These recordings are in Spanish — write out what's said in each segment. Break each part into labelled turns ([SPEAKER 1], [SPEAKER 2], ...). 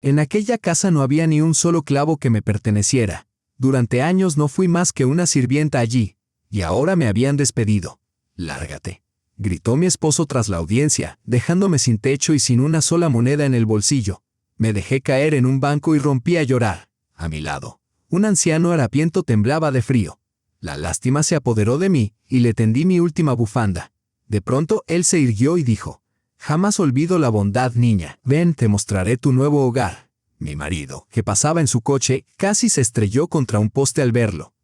[SPEAKER 1] En aquella casa no había ni un solo clavo que me perteneciera. Durante años no fui más que una sirvienta allí, y ahora me habían despedido. «Lárgate», gritó mi esposo tras la audiencia, dejándome sin techo y sin una sola moneda en el bolsillo. Me dejé caer en un banco y rompí a llorar. A mi lado, un anciano harapiento temblaba de frío. La lástima se apoderó de mí y le tendí mi última bufanda. De pronto él se irguió y dijo: «Jamás olvido la bondad, niña. Ven, te mostraré tu nuevo hogar». Mi marido, que pasaba en su coche, casi se estrelló contra un poste al verlo.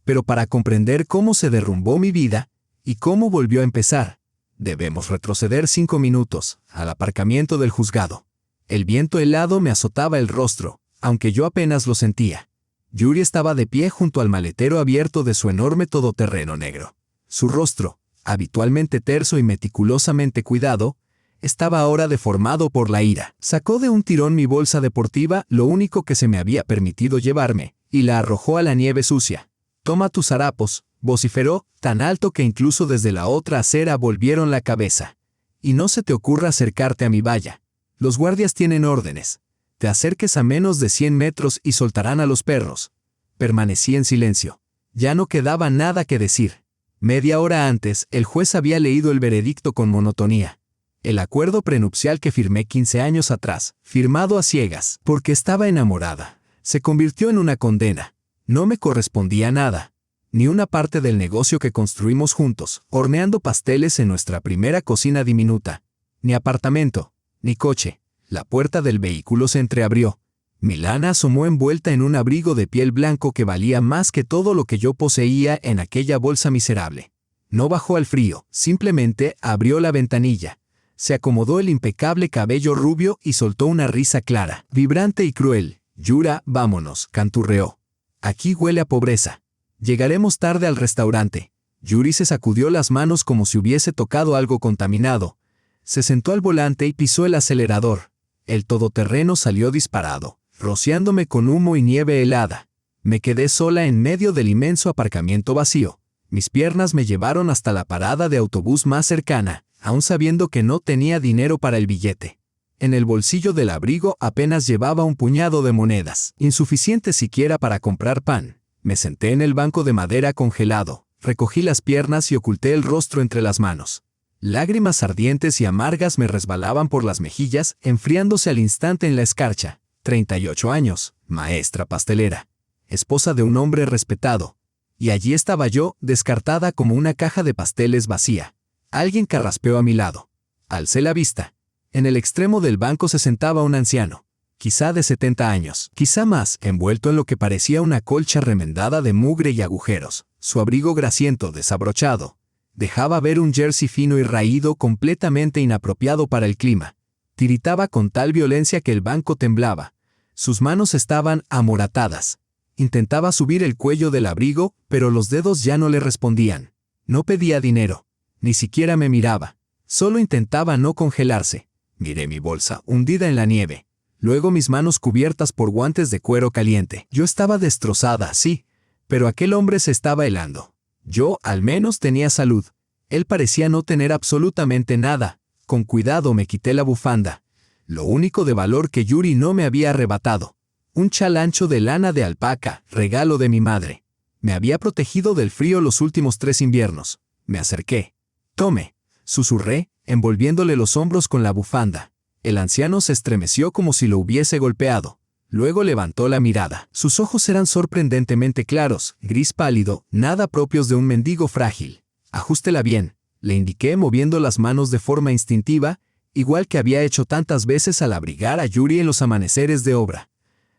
[SPEAKER 1] Pero para comprender cómo se derrumbó mi vida y cómo volvió a empezar, debemos retroceder 5 minutos, al aparcamiento del juzgado. El viento helado me azotaba el rostro, aunque yo apenas lo sentía. Yuri estaba de pie junto al maletero abierto de su enorme todoterreno negro. Su rostro, habitualmente terso y meticulosamente cuidado, estaba ahora deformado por la ira. Sacó de un tirón mi bolsa deportiva, lo único que se me había permitido llevarme, y la arrojó a la nieve sucia. «Toma tus harapos», vociferó, tan alto que incluso desde la otra acera volvieron la cabeza. «Y no se te ocurra acercarte a mi valla. Los guardias tienen órdenes. Te acerques a menos de 100 metros y soltarán a los perros». Permanecí en silencio. Ya no quedaba nada que decir. Media hora antes, el juez había leído el veredicto con monotonía. El acuerdo prenupcial que firmé 15 años atrás, firmado a ciegas, porque estaba enamorada, se convirtió en una condena. No me correspondía nada, ni una parte del negocio que construimos juntos, horneando pasteles en nuestra primera cocina diminuta. Ni apartamento, ni coche. La puerta del vehículo se entreabrió. Milana asomó envuelta en un abrigo de piel blanco que valía más que todo lo que yo poseía en aquella bolsa miserable. No bajó al frío, simplemente abrió la ventanilla. Se acomodó el impecable cabello rubio y soltó una risa clara, vibrante y cruel. «Yura, vámonos», canturreó. «Aquí huele a pobreza. Llegaremos tarde al restaurante». Yuri se sacudió las manos como si hubiese tocado algo contaminado. Se sentó al volante y pisó el acelerador. El todoterreno salió disparado, rociándome con humo y nieve helada. Me quedé sola en medio del inmenso aparcamiento vacío. Mis piernas me llevaron hasta la parada de autobús más cercana, aún sabiendo que no tenía dinero para el billete. En el bolsillo del abrigo apenas llevaba un puñado de monedas, insuficiente siquiera para comprar pan. Me senté en el banco de madera congelado, recogí las piernas y oculté el rostro entre las manos. Lágrimas ardientes y amargas me resbalaban por las mejillas, enfriándose al instante en la escarcha. 38 años, maestra pastelera, esposa de un hombre respetado. Y allí estaba yo, descartada como una caja de pasteles vacía. Alguien carraspeó a mi lado. Alcé la vista. En el extremo del banco se sentaba un anciano, quizá de 70 años, quizá más, envuelto en lo que parecía una colcha remendada de mugre y agujeros. Su abrigo grasiento, desabrochado, dejaba ver un jersey fino y raído completamente inapropiado para el clima. Tiritaba con tal violencia que el banco temblaba. Sus manos estaban amoratadas. Intentaba subir el cuello del abrigo, pero los dedos ya no le respondían. No pedía dinero. Ni siquiera me miraba. Solo intentaba no congelarse. Miré mi bolsa, hundida en la nieve. Luego mis manos cubiertas por guantes de cuero caliente. Yo estaba destrozada, sí, pero aquel hombre se estaba helando. Yo, al menos, tenía salud. Él parecía no tener absolutamente nada. Con cuidado me quité la bufanda. Lo único de valor que Yuri no me había arrebatado. Un chal ancho de lana de alpaca, regalo de mi madre. Me había protegido del frío los últimos 3 inviernos. Me acerqué. «Tome», susurré, envolviéndole los hombros con la bufanda. El anciano se estremeció como si lo hubiese golpeado. Luego levantó la mirada. Sus ojos eran sorprendentemente claros, gris pálido, nada propios de un mendigo frágil. «Ajústela bien», le indiqué moviendo las manos de forma instintiva, igual que había hecho tantas veces al abrigar a Yuri en los amaneceres de obra.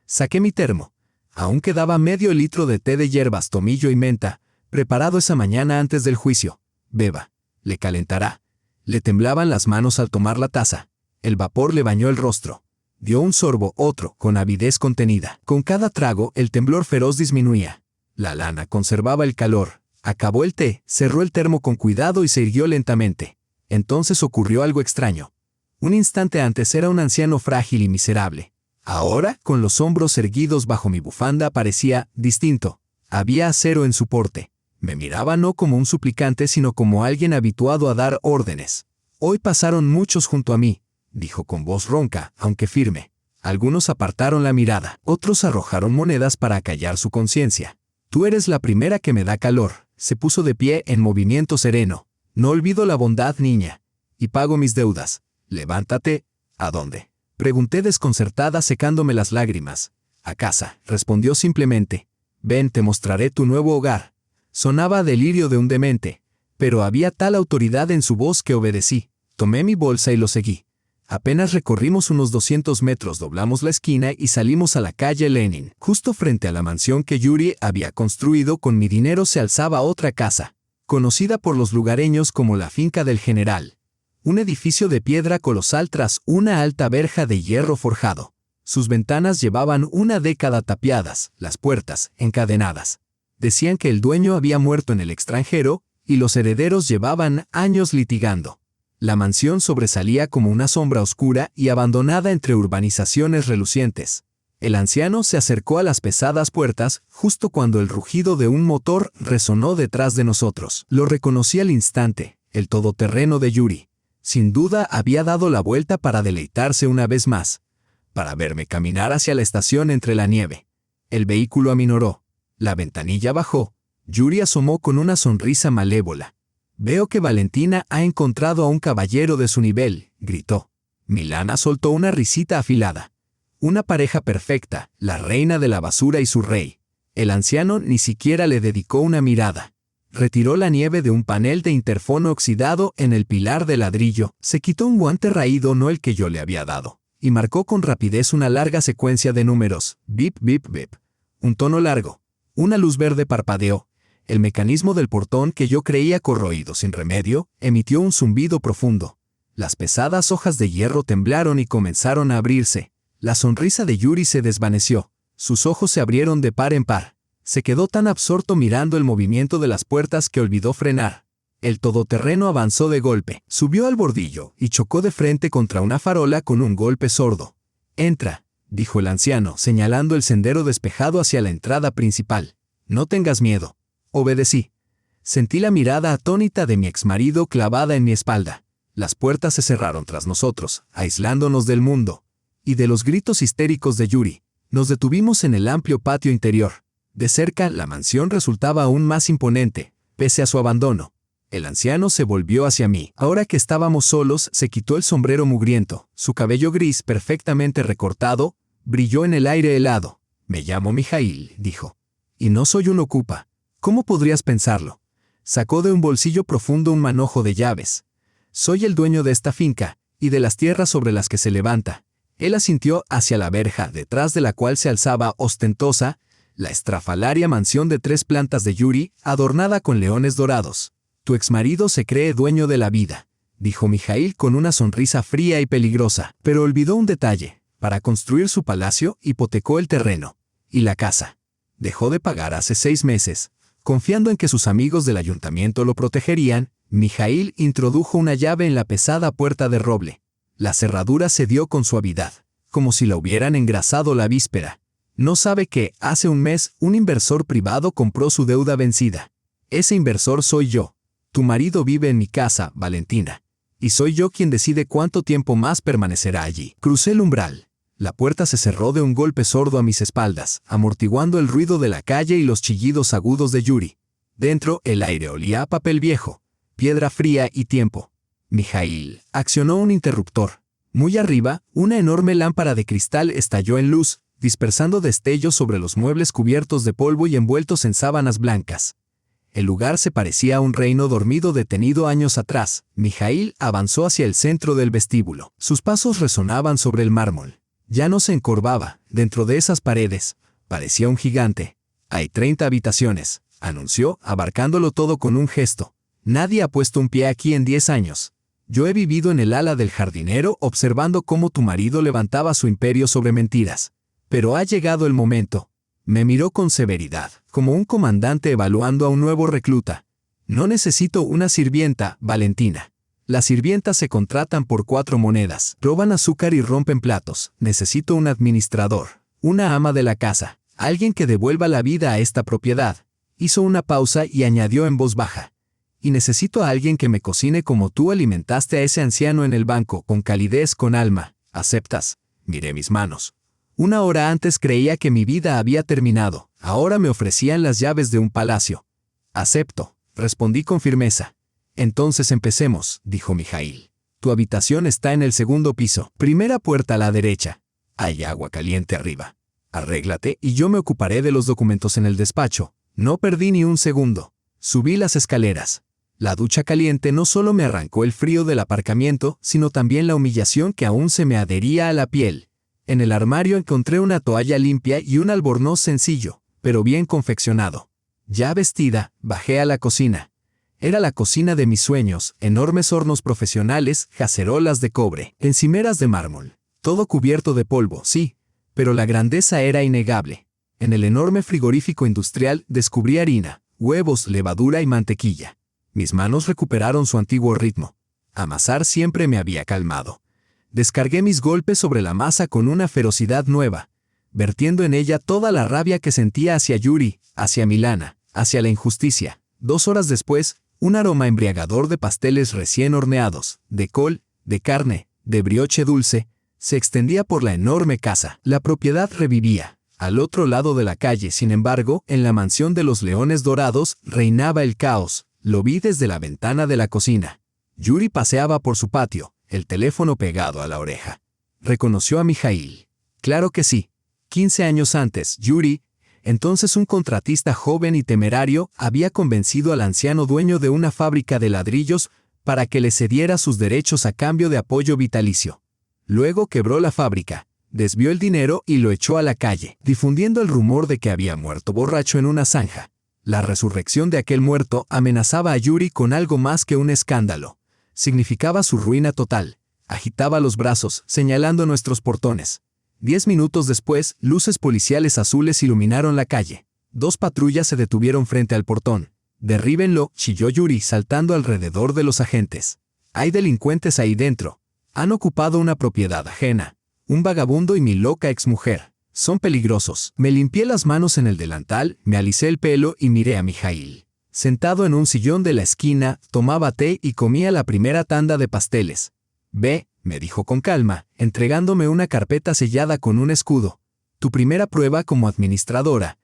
[SPEAKER 1] Saqué mi termo. Aún quedaba medio litro de té de hierbas, tomillo y menta, preparado esa mañana antes del juicio. «Beba, le calentará». Le temblaban las manos al tomar la taza. El vapor le bañó el rostro. Dio un sorbo, otro, con avidez contenida. Con cada trago, el temblor feroz disminuía. La lana conservaba el calor. Acabó el té, cerró el termo con cuidado y se irguió lentamente. Entonces ocurrió algo extraño. Un instante antes era un anciano frágil y miserable. Ahora, con los hombros erguidos bajo mi bufanda, parecía distinto. Había acero en su porte. Me miraba no como un suplicante, sino como alguien habituado a dar órdenes. «Hoy pasaron muchos junto a mí», dijo con voz ronca, aunque firme. Algunos apartaron la mirada, otros arrojaron monedas para acallar su conciencia. Tú eres la primera que me da calor. Se puso de pie en movimiento sereno. No olvido la bondad, niña. Y pago mis deudas. Levántate. ¿A dónde? Pregunté desconcertada, secándome las lágrimas. A casa, respondió simplemente. Ven, te mostraré tu nuevo hogar. Sonaba a delirio de un demente, pero había tal autoridad en su voz que obedecí. Tomé mi bolsa y lo seguí. Apenas recorrimos unos 200 metros, doblamos la esquina y salimos a la calle Lenin. Justo frente a la mansión que Yuri había construido con mi dinero se alzaba otra casa, conocida por los lugareños como la finca del general. Un edificio de piedra colosal tras una alta verja de hierro forjado. Sus ventanas llevaban una década tapiadas, las puertas encadenadas. Decían que el dueño había muerto en el extranjero y los herederos llevaban años litigando. La mansión sobresalía como una sombra oscura y abandonada entre urbanizaciones relucientes. El anciano se acercó a las pesadas puertas justo cuando el rugido de un motor resonó detrás de nosotros. Lo reconocí al instante, el todoterreno de Yuri. Sin duda había dado la vuelta para deleitarse una vez más, para verme caminar hacia la estación entre la nieve. El vehículo aminoró. La ventanilla bajó. Yuri asomó con una sonrisa malévola. Veo que Valentina ha encontrado a un caballero de su nivel, gritó. Milana soltó una risita afilada. Una pareja perfecta, la reina de la basura y su rey. El anciano ni siquiera le dedicó una mirada. Retiró la nieve de un panel de interfono oxidado en el pilar de ladrillo, se quitó un guante raído, no el que yo le había dado, y marcó con rapidez una larga secuencia de números. Bip, bip, bip. Un tono largo. Una luz verde parpadeó. El mecanismo del portón, que yo creía corroído sin remedio, emitió un zumbido profundo. Las pesadas hojas de hierro temblaron y comenzaron a abrirse. La sonrisa de Yuri se desvaneció. Sus ojos se abrieron de par en par. Se quedó tan absorto mirando el movimiento de las puertas que olvidó frenar. El todoterreno avanzó de golpe, subió al bordillo y chocó de frente contra una farola con un golpe sordo. «Entra», dijo el anciano, señalando el sendero despejado hacia la entrada principal. «No tengas miedo». Obedecí. Sentí la mirada atónita de mi exmarido clavada en mi espalda. Las puertas se cerraron tras nosotros, aislándonos del mundo y de los gritos histéricos de Yuri. Nos detuvimos en el amplio patio interior. De cerca, la mansión resultaba aún más imponente, pese a su abandono. El anciano se volvió hacia mí. Ahora que estábamos solos, se quitó el sombrero mugriento. Su cabello gris, perfectamente recortado, brilló en el aire helado. «Me llamo Mijail», dijo. «Y no soy un ocupa». «¿Cómo podrías pensarlo?» Sacó de un bolsillo profundo un manojo de llaves. «Soy el dueño de esta finca, y de las tierras sobre las que se levanta». Él asintió hacia la verja, detrás de la cual se alzaba ostentosa la estrafalaria mansión de 3 plantas de Yuri, adornada con leones dorados. «Tu exmarido se cree dueño de la vida», dijo Mijail con una sonrisa fría y peligrosa, pero olvidó un detalle. Para construir su palacio, hipotecó el terreno y la casa. Dejó de pagar hace 6 meses. Confiando en que sus amigos del ayuntamiento lo protegerían, Mijail introdujo una llave en la pesada puerta de roble. La cerradura cedió con suavidad, como si la hubieran engrasado la víspera. No sabe que, hace un mes, un inversor privado compró su deuda vencida. Ese inversor soy yo. Tu marido vive en mi casa, Valentina. Y soy yo quien decide cuánto tiempo más permanecerá allí. Crucé el umbral. La puerta se cerró de un golpe sordo a mis espaldas, amortiguando el ruido de la calle y los chillidos agudos de Yuri. Dentro, el aire olía a papel viejo, piedra fría y tiempo. Mijail accionó un interruptor. Muy arriba, una enorme lámpara de cristal estalló en luz, dispersando destellos sobre los muebles cubiertos de polvo y envueltos en sábanas blancas. El lugar se parecía a un reino dormido detenido años atrás. Mijail avanzó hacia el centro del vestíbulo. Sus pasos resonaban sobre el mármol. Ya no se encorvaba. Dentro de esas paredes, parecía un gigante. «Hay 30 habitaciones», anunció, abarcándolo todo con un gesto. «Nadie ha puesto un pie aquí en 10 años. Yo he vivido en el ala del jardinero observando cómo tu marido levantaba su imperio sobre mentiras. Pero ha llegado el momento». Me miró con severidad, como un comandante evaluando a un nuevo recluta. «No necesito una sirvienta, Valentina. Las sirvientas se contratan por 4 monedas, roban azúcar y rompen platos. Necesito un administrador, una ama de la casa, alguien que devuelva la vida a esta propiedad». Hizo una pausa y añadió en voz baja. «Y necesito a alguien que me cocine como tú alimentaste a ese anciano en el banco, con calidez, con alma. ¿Aceptas?» Miré mis manos. 1 hora antes creía que mi vida había terminado. Ahora me ofrecían las llaves de un palacio. Acepto, respondí con firmeza. Entonces empecemos, dijo Mijaíl. Tu habitación está en el 2.º piso. Primera puerta a la derecha. Hay agua caliente arriba. Arréglate y yo me ocuparé de los documentos en el despacho. No perdí ni un segundo. Subí las escaleras. La ducha caliente no solo me arrancó el frío del aparcamiento, sino también la humillación que aún se me adhería a la piel. En el armario encontré una toalla limpia y un albornoz sencillo, pero bien confeccionado. Ya vestida, bajé a la cocina. Era la cocina de mis sueños, enormes hornos profesionales, cacerolas de cobre, encimeras de mármol. Todo cubierto de polvo, sí, pero la grandeza era innegable. En el enorme frigorífico industrial descubrí harina, huevos, levadura y mantequilla. Mis manos recuperaron su antiguo ritmo. Amasar siempre me había calmado. Descargué mis golpes sobre la masa con una ferocidad nueva, vertiendo en ella toda la rabia que sentía hacia Yuri, hacia Milana, hacia la injusticia. 2 horas después, un aroma embriagador de pasteles recién horneados, de col, de carne, de brioche dulce, se extendía por la enorme casa. La propiedad revivía. Al otro lado de la calle, sin embargo, en la mansión de los Leones Dorados, reinaba el caos. Lo vi desde la ventana de la cocina. Yuri paseaba por su patio, el teléfono pegado a la oreja. Reconoció a Mijaíl. Claro que sí. 15 años antes, Yuri, entonces un contratista joven y temerario, había convencido al anciano dueño de una fábrica de ladrillos para que le cediera sus derechos a cambio de apoyo vitalicio. Luego quebró la fábrica, desvió el dinero y lo echó a la calle, difundiendo el rumor de que había muerto borracho en una zanja. La resurrección de aquel muerto amenazaba a Yuri con algo más que un escándalo. Significaba su ruina total. Agitaba los brazos, señalando nuestros portones. 10 minutos después, luces policiales azules iluminaron la calle. 2 patrullas se detuvieron frente al portón. «Derríbenlo», chilló Yuri, saltando alrededor de los agentes. «Hay delincuentes ahí dentro. Han ocupado una propiedad ajena. Un vagabundo y mi loca exmujer. Son peligrosos». Me limpié las manos en el delantal, me alicé el pelo y miré a Mijaíl. Sentado en un sillón de la esquina, tomaba té y comía la primera tanda de pasteles. «Ve», me dijo con calma, entregándome una carpeta sellada con un escudo. «Tu primera prueba como administradora».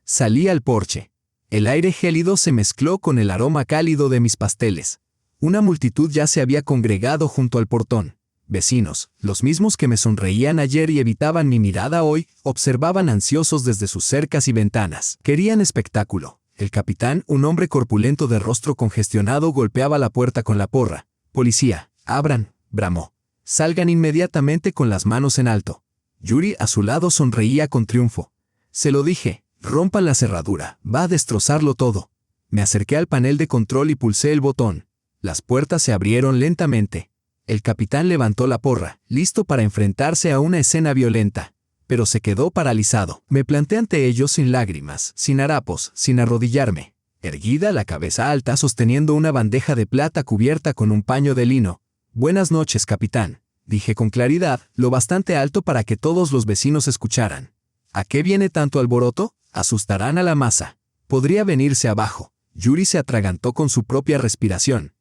[SPEAKER 1] Salí al porche. El aire gélido se mezcló con el aroma cálido de mis pasteles. Una multitud ya se había congregado junto al portón. Vecinos, los mismos que me sonreían ayer y evitaban mi mirada hoy, observaban ansiosos desde sus cercas y ventanas. Querían espectáculo. El capitán, un hombre corpulento de rostro congestionado, golpeaba la puerta con la porra. «Policía, abran», bramó. «Salgan inmediatamente con las manos en alto». Yuri a su lado sonreía con triunfo. «Se lo dije, rompan la cerradura, va a destrozarlo todo». Me acerqué al panel de control y pulsé el botón. Las puertas se abrieron lentamente. El capitán levantó la porra, listo para enfrentarse a una escena violenta, pero se quedó paralizado. Me planté ante ellos sin lágrimas, sin harapos, sin arrodillarme. Erguida, la cabeza alta, sosteniendo una bandeja de plata cubierta con un paño de lino. «Buenas noches, capitán», dije con claridad, lo bastante alto para que todos los vecinos escucharan. «¿A qué viene tanto alboroto? Asustarán a la masa. Podría venirse abajo». Yuri se atragantó con su propia respiración.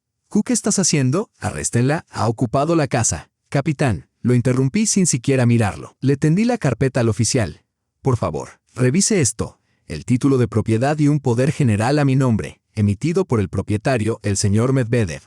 [SPEAKER 1] «¿Qué estás haciendo? Arréstenla, ha ocupado la casa». «Capitán», lo interrumpí sin siquiera mirarlo. Le tendí la carpeta al oficial. «Por favor, revise esto. El título de propiedad y un poder general a mi nombre, emitido por el propietario, el señor Medvedev.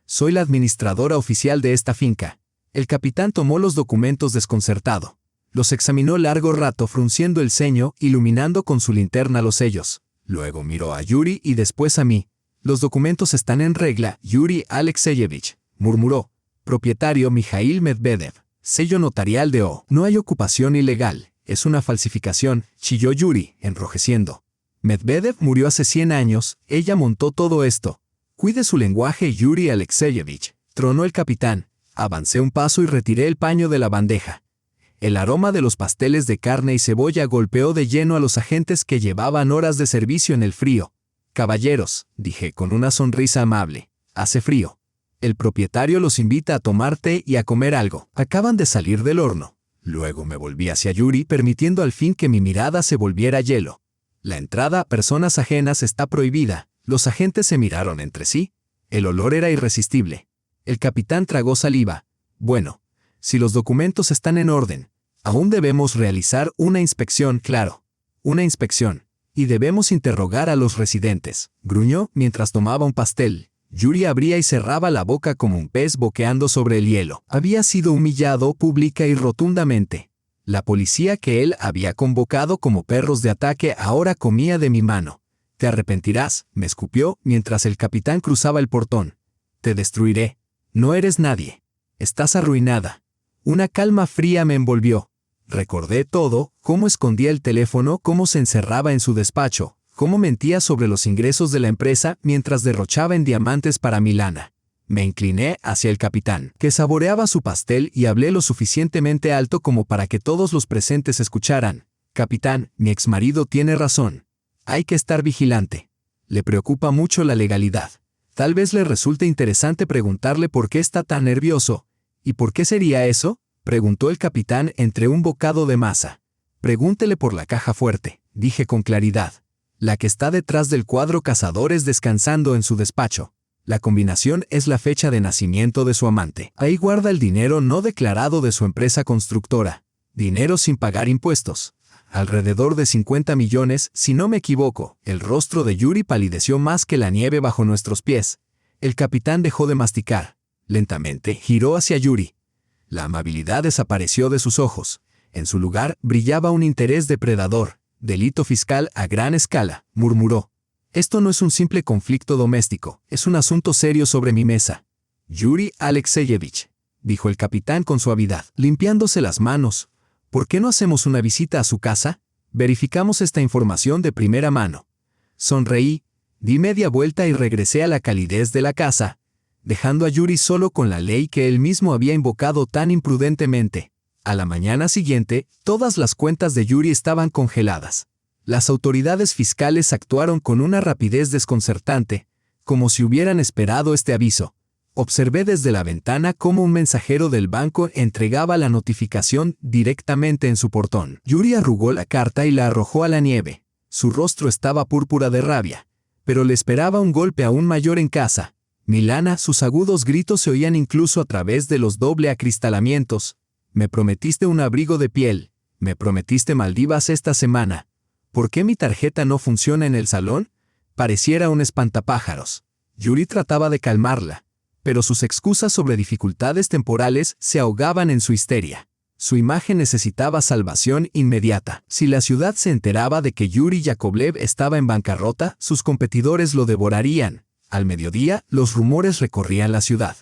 [SPEAKER 1] Soy la administradora oficial de esta finca». El capitán tomó los documentos desconcertado. Los examinó largo rato frunciendo el ceño, iluminando con su linterna los sellos. Luego miró a Yuri y después a mí. «Los documentos están en regla, Yuri Alexeyevich», murmuró. «Propietario Mijaíl Medvedev. Sello notarial de O. No hay ocupación ilegal. Es una falsificación», chilló Yuri, enrojeciendo. «Medvedev murió hace 100 años, ella montó todo esto». «Cuide su lenguaje, Yuri Alexeyevich», tronó el capitán. Avancé un paso y retiré el paño de la bandeja. El aroma de los pasteles de carne y cebolla golpeó de lleno a los agentes que llevaban horas de servicio en el frío. «Caballeros», dije con una sonrisa amable, «hace frío. El propietario los invita a tomar té y a comer algo. Acaban de salir del horno». Luego me volví hacia Yuri, permitiendo al fin que mi mirada se volviera hielo. «La entrada a personas ajenas está prohibida». Los agentes se miraron entre sí. El olor era irresistible. El capitán tragó saliva. «Bueno, si los documentos están en orden, Aún debemos realizar una inspección, claro. Una inspección. Y debemos interrogar a los residentes, gruñó mientras tomaba un pastel. Yuri abría y cerraba la boca como un pez boqueando sobre el hielo. Había sido humillado pública y rotundamente. La policía que él había convocado como perros de ataque ahora comía de mi mano. «Te arrepentirás», me escupió mientras el capitán cruzaba el portón. «Te destruiré. No eres nadie. Estás arruinada». Una calma fría me envolvió. Recordé todo, cómo escondía el teléfono, cómo se encerraba en su despacho, cómo mentía sobre los ingresos de la empresa mientras derrochaba en diamantes para Milana. Me incliné hacia el capitán, que saboreaba su pastel, y hablé lo suficientemente alto como para que todos los presentes escucharan. «Capitán, mi exmarido tiene razón. Hay que estar vigilante. Le preocupa mucho la legalidad. Tal vez le resulte interesante preguntarle por qué está tan nervioso». «¿Y por qué sería eso?», preguntó el capitán entre un bocado de masa. «Pregúntele por la caja fuerte», dije con claridad. «La que está detrás del cuadro Cazadores descansando en su despacho. La combinación es la fecha de nacimiento de su amante. Ahí guarda el dinero no declarado de su empresa constructora. Dinero sin pagar impuestos. Alrededor de 50 millones, si no me equivoco». El rostro de Yuri palideció más que la nieve bajo nuestros pies. El capitán dejó de masticar. Lentamente giró hacia Yuri. La amabilidad desapareció de sus ojos. En su lugar brillaba un interés depredador. «Delito fiscal a gran escala», murmuró. «Esto no es un simple conflicto doméstico, es un asunto serio sobre mi mesa». «Yuri Alexeyevich», dijo el capitán con suavidad, limpiándose las manos. «¿Por qué no hacemos una visita a su casa? Verificamos esta información de primera mano». Sonreí, di media vuelta y regresé a la calidez de la casa, dejando a Yuri solo con la ley que él mismo había invocado tan imprudentemente. A la mañana siguiente, todas las cuentas de Yuri estaban congeladas. Las autoridades fiscales actuaron con una rapidez desconcertante, como si hubieran esperado este aviso. Observé desde la ventana cómo un mensajero del banco entregaba la notificación directamente en su portón. Yuri arrugó la carta y la arrojó a la nieve. Su rostro estaba púrpura de rabia, pero le esperaba un golpe aún mayor en casa. Milana, sus agudos gritos se oían incluso a través de los doble acristalamientos. «Me prometiste un abrigo de piel. Me prometiste Maldivas esta semana. ¿Por qué mi tarjeta no funciona en el salón?». Pareciera un espantapájaros. Yuri trataba de calmarla, pero sus excusas sobre dificultades temporales se ahogaban en su histeria. Su imagen necesitaba salvación inmediata. Si la ciudad se enteraba de que Yuri Yakovlev estaba en bancarrota, sus competidores lo devorarían. Al mediodía, los rumores recorrían la ciudad.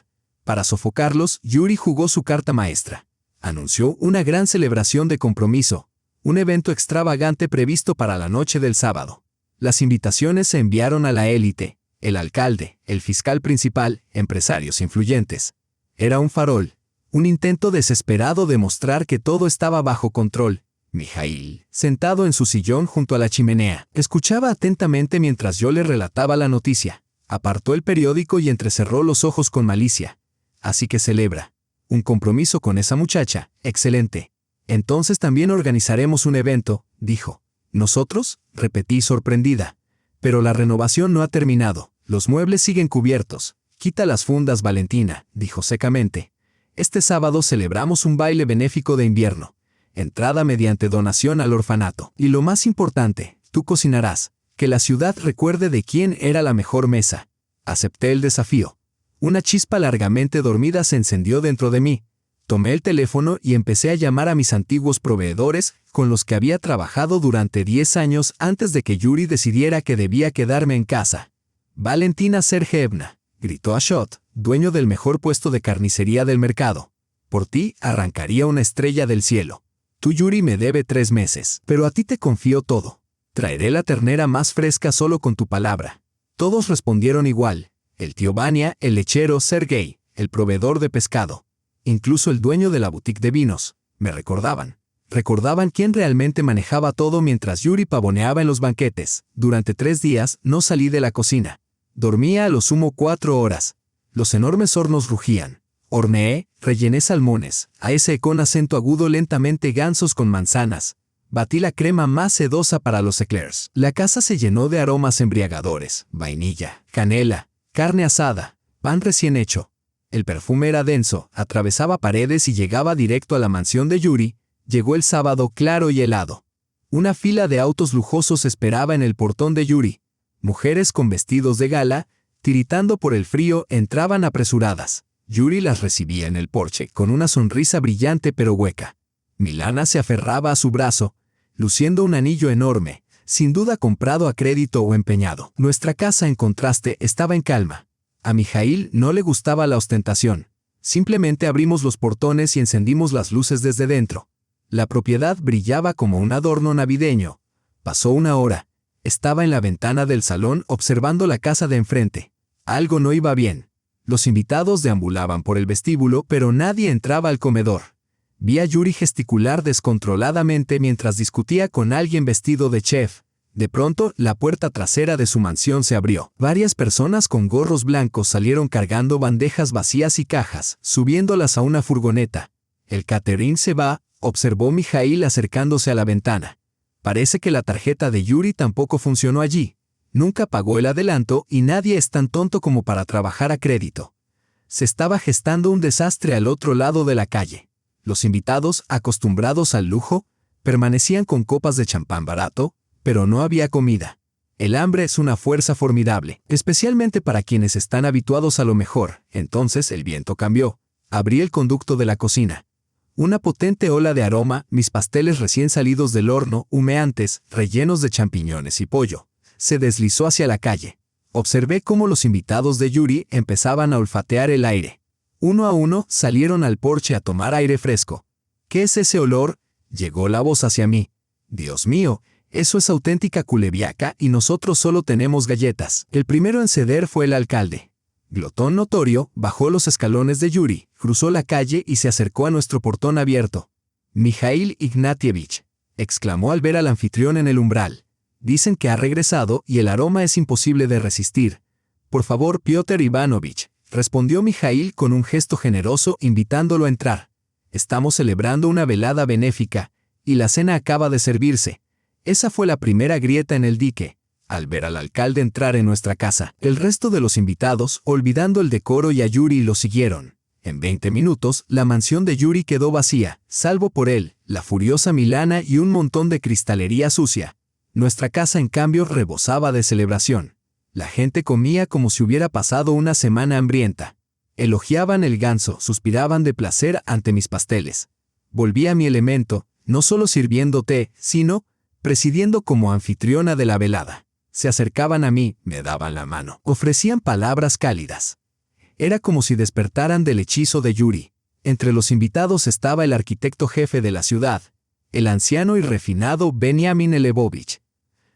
[SPEAKER 1] Para sofocarlos, Yuri jugó su carta maestra. Anunció una gran celebración de compromiso, un evento extravagante previsto para la noche del sábado. Las invitaciones se enviaron a la élite, el alcalde, el fiscal principal, empresarios influyentes. Era un farol, un intento desesperado de mostrar que todo estaba bajo control. Mijail, sentado en su sillón junto a la chimenea, escuchaba atentamente mientras yo le relataba la noticia. Apartó el periódico y entrecerró los ojos con malicia. «Así que celebra. Un compromiso con esa muchacha. Excelente. Entonces también organizaremos un evento», dijo. «¿Nosotros?», repetí sorprendida. «Pero la renovación no ha terminado. Los muebles siguen cubiertos. Quita las fundas, Valentina», dijo secamente. «Este sábado celebramos un baile benéfico de invierno. Entrada mediante donación al orfanato. Y lo más importante, tú cocinarás. Que la ciudad recuerde de quién era la mejor mesa». Acepté el desafío. Una chispa largamente dormida se encendió dentro de mí. Tomé el teléfono y empecé a llamar a mis antiguos proveedores, con los que había trabajado durante 10 años antes de que Yuri decidiera que debía quedarme en casa. «Valentina Sergeyevna», gritó Ashot, dueño del mejor puesto de carnicería del mercado. «Por ti arrancaría una estrella del cielo. Tú, Yuri, me debe 3 meses, pero a ti te confío todo. Traeré la ternera más fresca solo con tu palabra». Todos respondieron igual. El tío Vania, el lechero Sergei, el proveedor de pescado. Incluso el dueño de la boutique de vinos. Me recordaban. Recordaban quién realmente manejaba todo mientras Yuri pavoneaba en los banquetes. Durante 3 días no salí de la cocina. Dormía a lo sumo 4 horas. Los enormes hornos rugían. Horneé, rellené salmones, aesé con acento agudo lentamente gansos con manzanas. Batí la crema más sedosa para los eclairs. La casa se llenó de aromas embriagadores, vainilla, canela, carne asada, pan recién hecho. El perfume era denso, atravesaba paredes y llegaba directo a la mansión de Yuri, Llegó el sábado claro y helado. Una fila de autos lujosos esperaba en el portón de Yuri. Mujeres con vestidos de gala, tiritando por el frío, entraban apresuradas. Yuri las recibía en el porche, con una sonrisa brillante pero hueca. Milana se aferraba a su brazo, luciendo un anillo enorme, sin duda comprado a crédito o empeñado. Nuestra casa, en contraste, estaba en calma. A Mijail no le gustaba la ostentación. Simplemente abrimos los portones y encendimos las luces desde dentro. La propiedad brillaba como un adorno navideño. Pasó una hora. Estaba en la ventana del salón observando la casa de enfrente. Algo no iba bien. Los invitados deambulaban por el vestíbulo, pero nadie entraba al comedor. Vi a Yuri gesticular descontroladamente mientras discutía con alguien vestido de chef. De pronto, la puerta trasera de su mansión se abrió. Varias personas con gorros blancos salieron cargando bandejas vacías y cajas, subiéndolas a una furgoneta. El catering se va, observó Mijail acercándose a la ventana. Parece que la tarjeta de Yuri tampoco funcionó allí. Nunca pagó el adelanto y nadie es tan tonto como para trabajar a crédito. Se estaba gestando un desastre al otro lado de la calle. Los invitados, acostumbrados al lujo, permanecían con copas de champán barato, pero no había comida. El hambre es una fuerza formidable, especialmente para quienes están habituados a lo mejor. Entonces el viento cambió. Abrí el conducto de la cocina. Una potente ola de aroma, mis pasteles recién salidos del horno, humeantes, rellenos de champiñones y pollo, se deslizó hacia la calle. Observé cómo los invitados de Yuri empezaban a olfatear el aire. Uno a uno salieron al porche a tomar aire fresco. ¿Qué es ese olor? Llegó la voz hacia mí. Dios mío, eso es auténtica culeviaca y nosotros solo tenemos galletas. El primero en ceder fue el alcalde. Glotón notorio, bajó los escalones de Yuri, cruzó la calle y se acercó a nuestro portón abierto. «Mijail Ignatievich», exclamó al ver al anfitrión en el umbral. «Dicen que ha regresado y el aroma es imposible de resistir. Por favor, Piotr Ivanovich», respondió Mijail con un gesto generoso invitándolo a entrar. «Estamos celebrando una velada benéfica, y la cena acaba de servirse». Esa fue la primera grieta en el dique. Al ver al alcalde entrar en nuestra casa, el resto de los invitados, olvidando el decoro y a Yuri, lo siguieron. En 20 minutos, la mansión de Yuri quedó vacía, salvo por él, la furiosa Milana y un montón de cristalería sucia. Nuestra casa, en cambio, rebosaba de celebración. La gente comía como si hubiera pasado una semana hambrienta. Elogiaban el ganso, suspiraban de placer ante mis pasteles. Volví a mi elemento, no solo sirviendo té, sino presidiendo como anfitriona de la velada. Se acercaban a mí, me daban la mano, ofrecían palabras cálidas. Era como si despertaran del hechizo de Yuri. Entre los invitados estaba el arquitecto jefe de la ciudad, el anciano y refinado Benjamin Elevovich.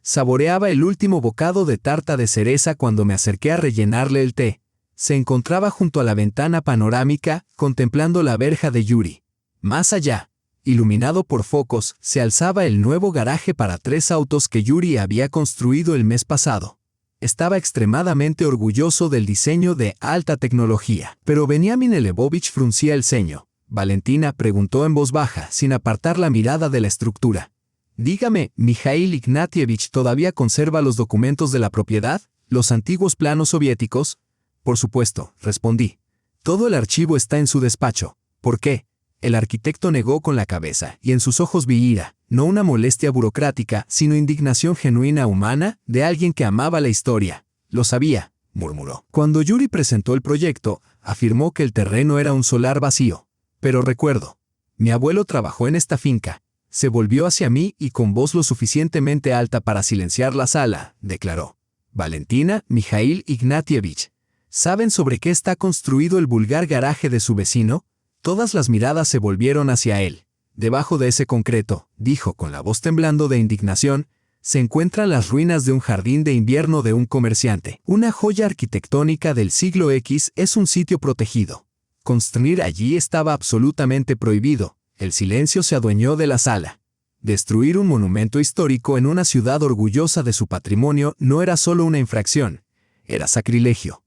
[SPEAKER 1] Saboreaba el último bocado de tarta de cereza cuando me acerqué a rellenarle el té. Se encontraba junto a la ventana panorámica, contemplando la verja de Yuri. Más allá, iluminado por focos, se alzaba el nuevo garaje para 3 autos que Yuri había construido el mes pasado. Estaba extremadamente orgulloso del diseño de alta tecnología. Pero Benjamin Elevovich fruncía el ceño. Valentina preguntó en voz baja, sin apartar la mirada de la estructura. «Dígame, ¿Mijail Ignatievich todavía conserva los documentos de la propiedad? ¿Los antiguos planos soviéticos?» «Por supuesto», respondí. «Todo el archivo está en su despacho». «¿Por qué?» El arquitecto negó con la cabeza, y en sus ojos vi ira, no una molestia burocrática, sino indignación genuina humana de alguien que amaba la historia. «Lo sabía», murmuró. Cuando Yuri presentó el proyecto, afirmó que el terreno era un solar vacío. «Pero recuerdo. Mi abuelo trabajó en esta finca». Se volvió hacia mí y con voz lo suficientemente alta para silenciar la sala, declaró. «Valentina, Mijail Ignatievich, ¿saben sobre qué está construido el vulgar garaje de su vecino?» Todas las miradas se volvieron hacia él. «Debajo de ese concreto», dijo con la voz temblando de indignación, «se encuentran las ruinas de un jardín de invierno de un comerciante. Una joya arquitectónica del siglo X es un sitio protegido. Construir allí estaba absolutamente prohibido». El silencio se adueñó de la sala. Destruir un monumento histórico en una ciudad orgullosa de su patrimonio no era solo una infracción, era sacrilegio.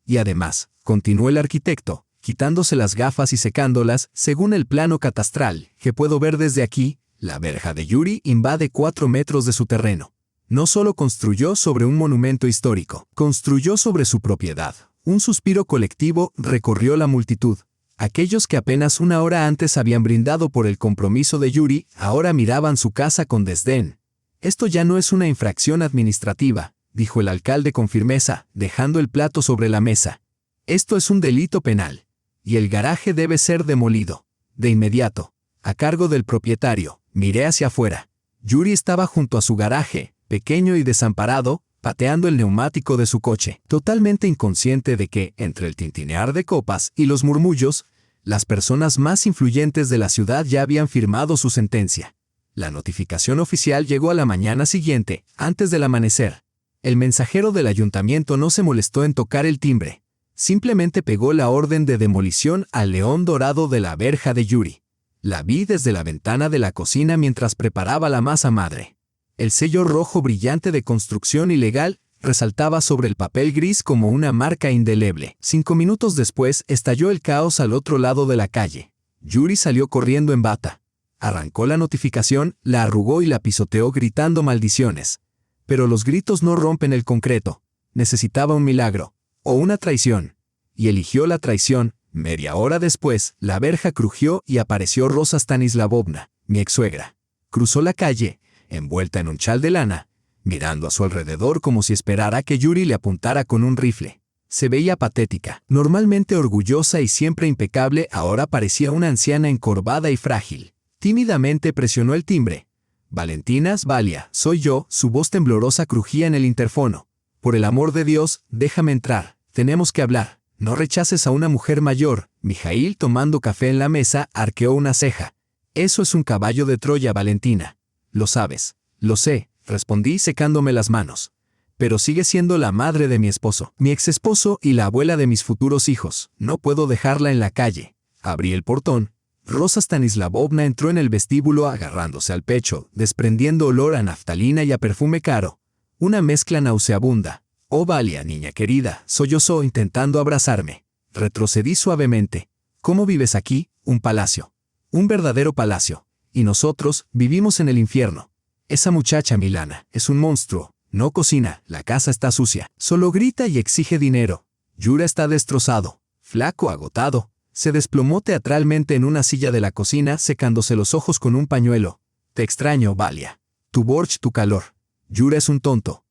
[SPEAKER 1] Y además, continuó el arquitecto, quitándose las gafas y secándolas, según el plano catastral, que puedo ver desde aquí, la verja de Yuri invade 4 metros de su terreno. No solo construyó sobre un monumento histórico, construyó sobre su propiedad. Un suspiro colectivo recorrió la multitud. Aquellos que apenas una hora antes habían brindado por el compromiso de Yuri, ahora miraban su casa con desdén. «Esto ya no es una infracción administrativa», dijo el alcalde con firmeza, dejando el plato sobre la mesa. «Esto es un delito penal. Y el garaje debe ser demolido. De inmediato. A cargo del propietario». Miré hacia afuera. Yuri estaba junto a su garaje, pequeño y desamparado, pateando el neumático de su coche, totalmente inconsciente de que, entre el tintinear de copas y los murmullos, las personas más influyentes de la ciudad ya habían firmado su sentencia. La notificación oficial llegó a la mañana siguiente, antes del amanecer. El mensajero del ayuntamiento no se molestó en tocar el timbre. Simplemente pegó la orden de demolición al león dorado de la verja de Yuri. La vi desde la ventana de la cocina mientras preparaba la masa madre. El sello rojo brillante de construcción ilegal resaltaba sobre el papel gris como una marca indeleble. 5 minutos después estalló el caos al otro lado de la calle. Yuri salió corriendo en bata. Arrancó la notificación, la arrugó y la pisoteó gritando maldiciones. Pero los gritos no rompen el concreto. Necesitaba un milagro, o una traición. Y eligió la traición. Media hora después, la verja crujió y apareció Rosa Stanislavovna, mi ex-suegra. Cruzó la calle, envuelta en un chal de lana, mirando a su alrededor como si esperara que Yuri le apuntara con un rifle. Se veía patética. Normalmente orgullosa y siempre impecable, ahora parecía una anciana encorvada y frágil. Tímidamente presionó el timbre. «Valentina Svalia, soy yo», su voz temblorosa crujía en el interfono. «Por el amor de Dios, déjame entrar. Tenemos que hablar. No rechaces a una mujer mayor». Mijail, tomando café en la mesa, arqueó una ceja. «Eso es un caballo de Troya, Valentina. Lo sabes». «Lo sé», respondí secándome las manos. «Pero sigue siendo la madre de mi esposo, mi exesposo y la abuela de mis futuros hijos. No puedo dejarla en la calle». Abrí el portón. Rosa Stanislavovna entró en el vestíbulo agarrándose al pecho, desprendiendo olor a naftalina y a perfume caro. Una mezcla nauseabunda. «Oh, Valia, niña querida», sollozó intentando abrazarme. Retrocedí suavemente. «¿Cómo vives aquí?» «Un palacio. Un verdadero palacio. Y nosotros vivimos en el infierno. Esa muchacha Milana es un monstruo. No cocina, la casa está sucia. Solo grita y exige dinero. Yura está destrozado, flaco, agotado. Se desplomó teatralmente en una silla de la cocina, secándose los ojos con un pañuelo. Te extraño, Valia. Tu borsch, tu calor. Yura es un tonto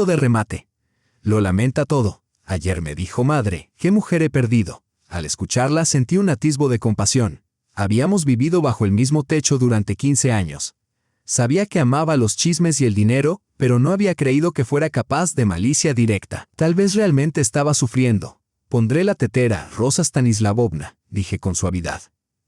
[SPEAKER 1] de remate. Lo lamenta todo. Ayer me dijo, madre, ¿qué mujer he perdido? Al escucharla sentí un atisbo de compasión. Habíamos vivido bajo el mismo techo durante 15 años. Sabía que amaba los chismes y el dinero, pero no había creído que fuera capaz de malicia directa. Tal vez realmente estaba sufriendo. Pondré la tetera, Rosa Stanislavovna, dije con suavidad.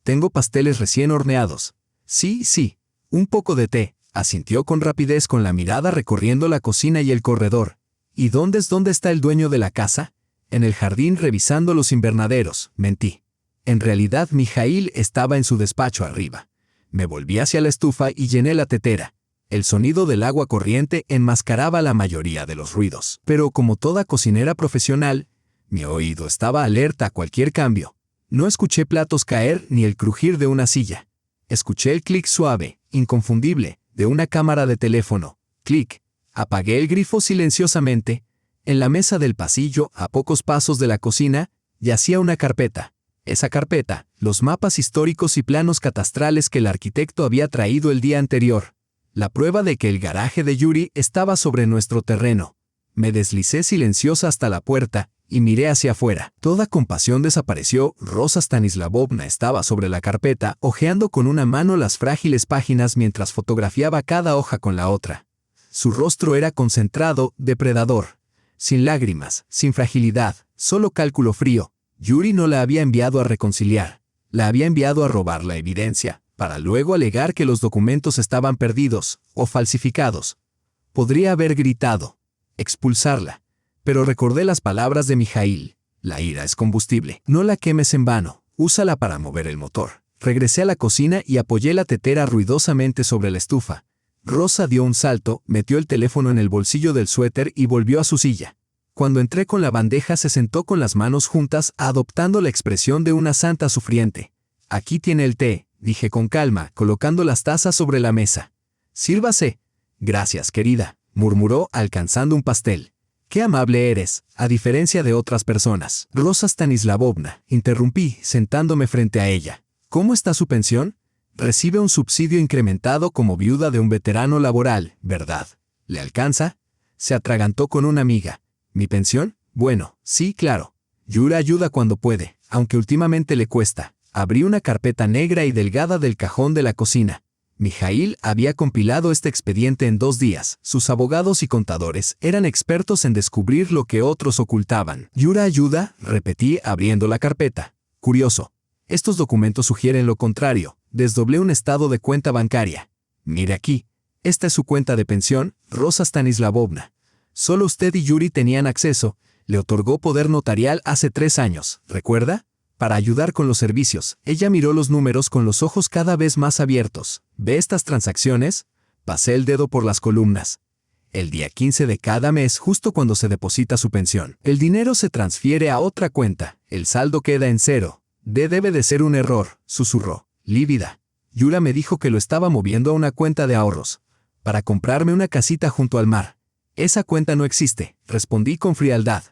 [SPEAKER 1] Tengo pasteles recién horneados. Sí, sí. Un poco de té, asintió con rapidez con la mirada recorriendo la cocina y el corredor. ¿Y dónde está el dueño de la casa? En el jardín revisando los invernaderos, mentí. En realidad Mijail estaba en su despacho arriba. Me volví hacia la estufa y llené la tetera. El sonido del agua corriente enmascaraba la mayoría de los ruidos. Pero como toda cocinera profesional, mi oído estaba alerta a cualquier cambio. No escuché platos caer ni el crujir de una silla. Escuché el clic suave, inconfundible, de una cámara de teléfono. Clic. Apagué el grifo silenciosamente. En la mesa del pasillo, a pocos pasos de la cocina, yacía una carpeta. Esa carpeta, los mapas históricos y planos catastrales que el arquitecto había traído el día anterior. La prueba de que el garaje de Yuri estaba sobre nuestro terreno. Me deslicé silenciosa hasta la puerta y miré hacia afuera. Toda compasión desapareció. Rosa Stanislavovna estaba sobre la carpeta, hojeando con una mano las frágiles páginas mientras fotografiaba cada hoja con la otra. Su rostro era concentrado, depredador. Sin lágrimas, sin fragilidad, solo cálculo frío. Yuri no la había enviado a reconciliar. La había enviado a robar la evidencia, para luego alegar que los documentos estaban perdidos o falsificados. Podría haber gritado, expulsarla, pero recordé las palabras de Mijail. La ira es combustible. No la quemes en vano, úsala para mover el motor. Regresé a la cocina y apoyé la tetera ruidosamente sobre la estufa. Rosa dio un salto, metió el teléfono en el bolsillo del suéter y volvió a su silla. Cuando entré con la bandeja se sentó con las manos juntas, adoptando la expresión de una santa sufriente. «Aquí tiene el té», dije con calma, colocando las tazas sobre la mesa. «Sírvase». «Gracias, querida», murmuró, alcanzando un pastel. Qué amable eres, a diferencia de otras personas. Rosa Stanislavovna, interrumpí, sentándome frente a ella. ¿Cómo está su pensión? Recibe un subsidio incrementado como viuda de un veterano laboral, ¿verdad? ¿Le alcanza? Se atragantó con una amiga. ¿Mi pensión? Bueno, sí, claro. Yura ayuda cuando puede, aunque últimamente le cuesta. Abrí una carpeta negra y delgada del cajón de la cocina. Mijail había compilado este expediente en 2 días. Sus abogados y contadores eran expertos en descubrir lo que otros ocultaban. Yura ayuda, repetí abriendo la carpeta. Curioso. Estos documentos sugieren lo contrario. Desdoblé un estado de cuenta bancaria. Mire aquí. Esta es su cuenta de pensión, Rosa Stanislavovna. Solo usted y Yuri tenían acceso. Le otorgó poder notarial hace 3 años, ¿recuerda? Para ayudar con los servicios. Ella miró los números con los ojos cada vez más abiertos. ¿Ve estas transacciones? Pasé el dedo por las columnas. El día 15 de cada mes, justo cuando se deposita su pensión. El dinero se transfiere a otra cuenta. El saldo queda en 0. Debe de ser un error, susurró, lívida. Yura me dijo que lo estaba moviendo a una cuenta de ahorros. Para comprarme una casita junto al mar. Esa cuenta no existe, respondí con frialdad.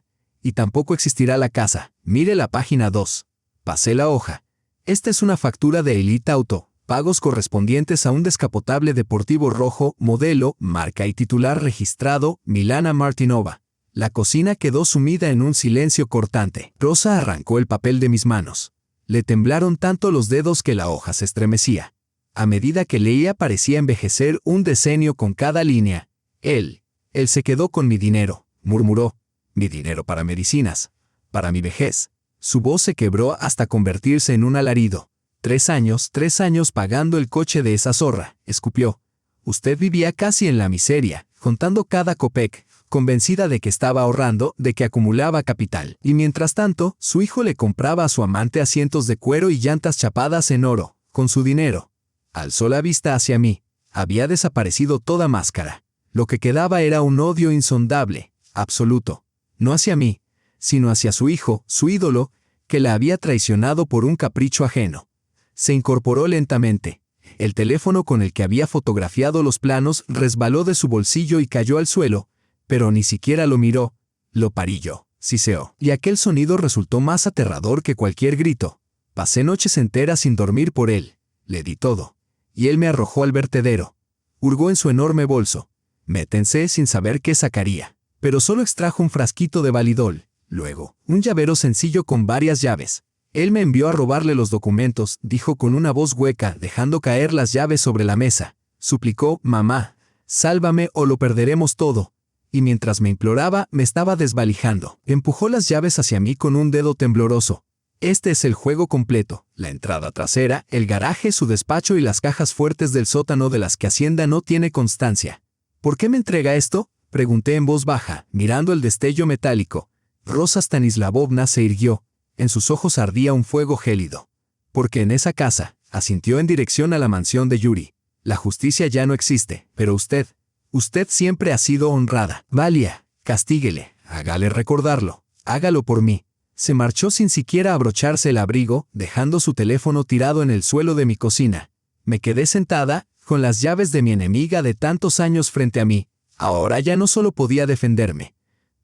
[SPEAKER 1] Y tampoco existirá la casa. Mire la página 2. Pasé la hoja. Esta es una factura de Elite Auto, pagos correspondientes a un descapotable deportivo rojo, modelo, marca y titular registrado, Milana Martinova. La cocina quedó sumida en un silencio cortante. Rosa arrancó el papel de mis manos. Le temblaron tanto los dedos que la hoja se estremecía. A medida que leía parecía envejecer un decenio con cada línea. Él se quedó con mi dinero, murmuró. Mi dinero para medicinas, para mi vejez. Su voz se quebró hasta convertirse en un alarido. 3 años pagando el coche de esa zorra, escupió. Usted vivía casi en la miseria, contando cada copec, convencida de que estaba ahorrando, de que acumulaba capital. Y mientras tanto, su hijo le compraba a su amante asientos de cuero y llantas chapadas en oro, con su dinero. Alzó la vista hacia mí. Había desaparecido toda máscara. Lo que quedaba era un odio insondable, absoluto. No hacia mí, sino hacia su hijo, su ídolo, que la había traicionado por un capricho ajeno. Se incorporó lentamente. El teléfono con el que había fotografiado los planos resbaló de su bolsillo y cayó al suelo, pero ni siquiera lo miró. Lo parí yo, siseó. Y aquel sonido resultó más aterrador que cualquier grito. Pasé noches enteras sin dormir por él. Le di todo. Y él me arrojó al vertedero. Hurgó en su enorme bolso. Me tensé sin saber qué sacaría. Pero solo extrajo un frasquito de validol. Luego, un llavero sencillo con varias llaves. Él me envió a robarle los documentos, dijo con una voz hueca, dejando caer las llaves sobre la mesa. Suplicó, mamá, sálvame o lo perderemos todo. Y mientras me imploraba, me estaba desvalijando. Empujó las llaves hacia mí con un dedo tembloroso. Este es el juego completo. La entrada trasera, el garaje, su despacho y las cajas fuertes del sótano de las que Hacienda no tiene constancia. ¿Por qué me entrega esto? Pregunté en voz baja, mirando el destello metálico. Rosa Stanislavovna se irguió. En sus ojos ardía un fuego gélido. Porque en esa casa, asintió en dirección a la mansión de Yuri. La justicia ya no existe, pero usted siempre ha sido honrada. Valia, castíguele, hágale recordarlo, hágalo por mí. Se marchó sin siquiera abrocharse el abrigo, dejando su teléfono tirado en el suelo de mi cocina. Me quedé sentada, con las llaves de mi enemiga de tantos años frente a mí. Ahora ya no solo podía defenderme.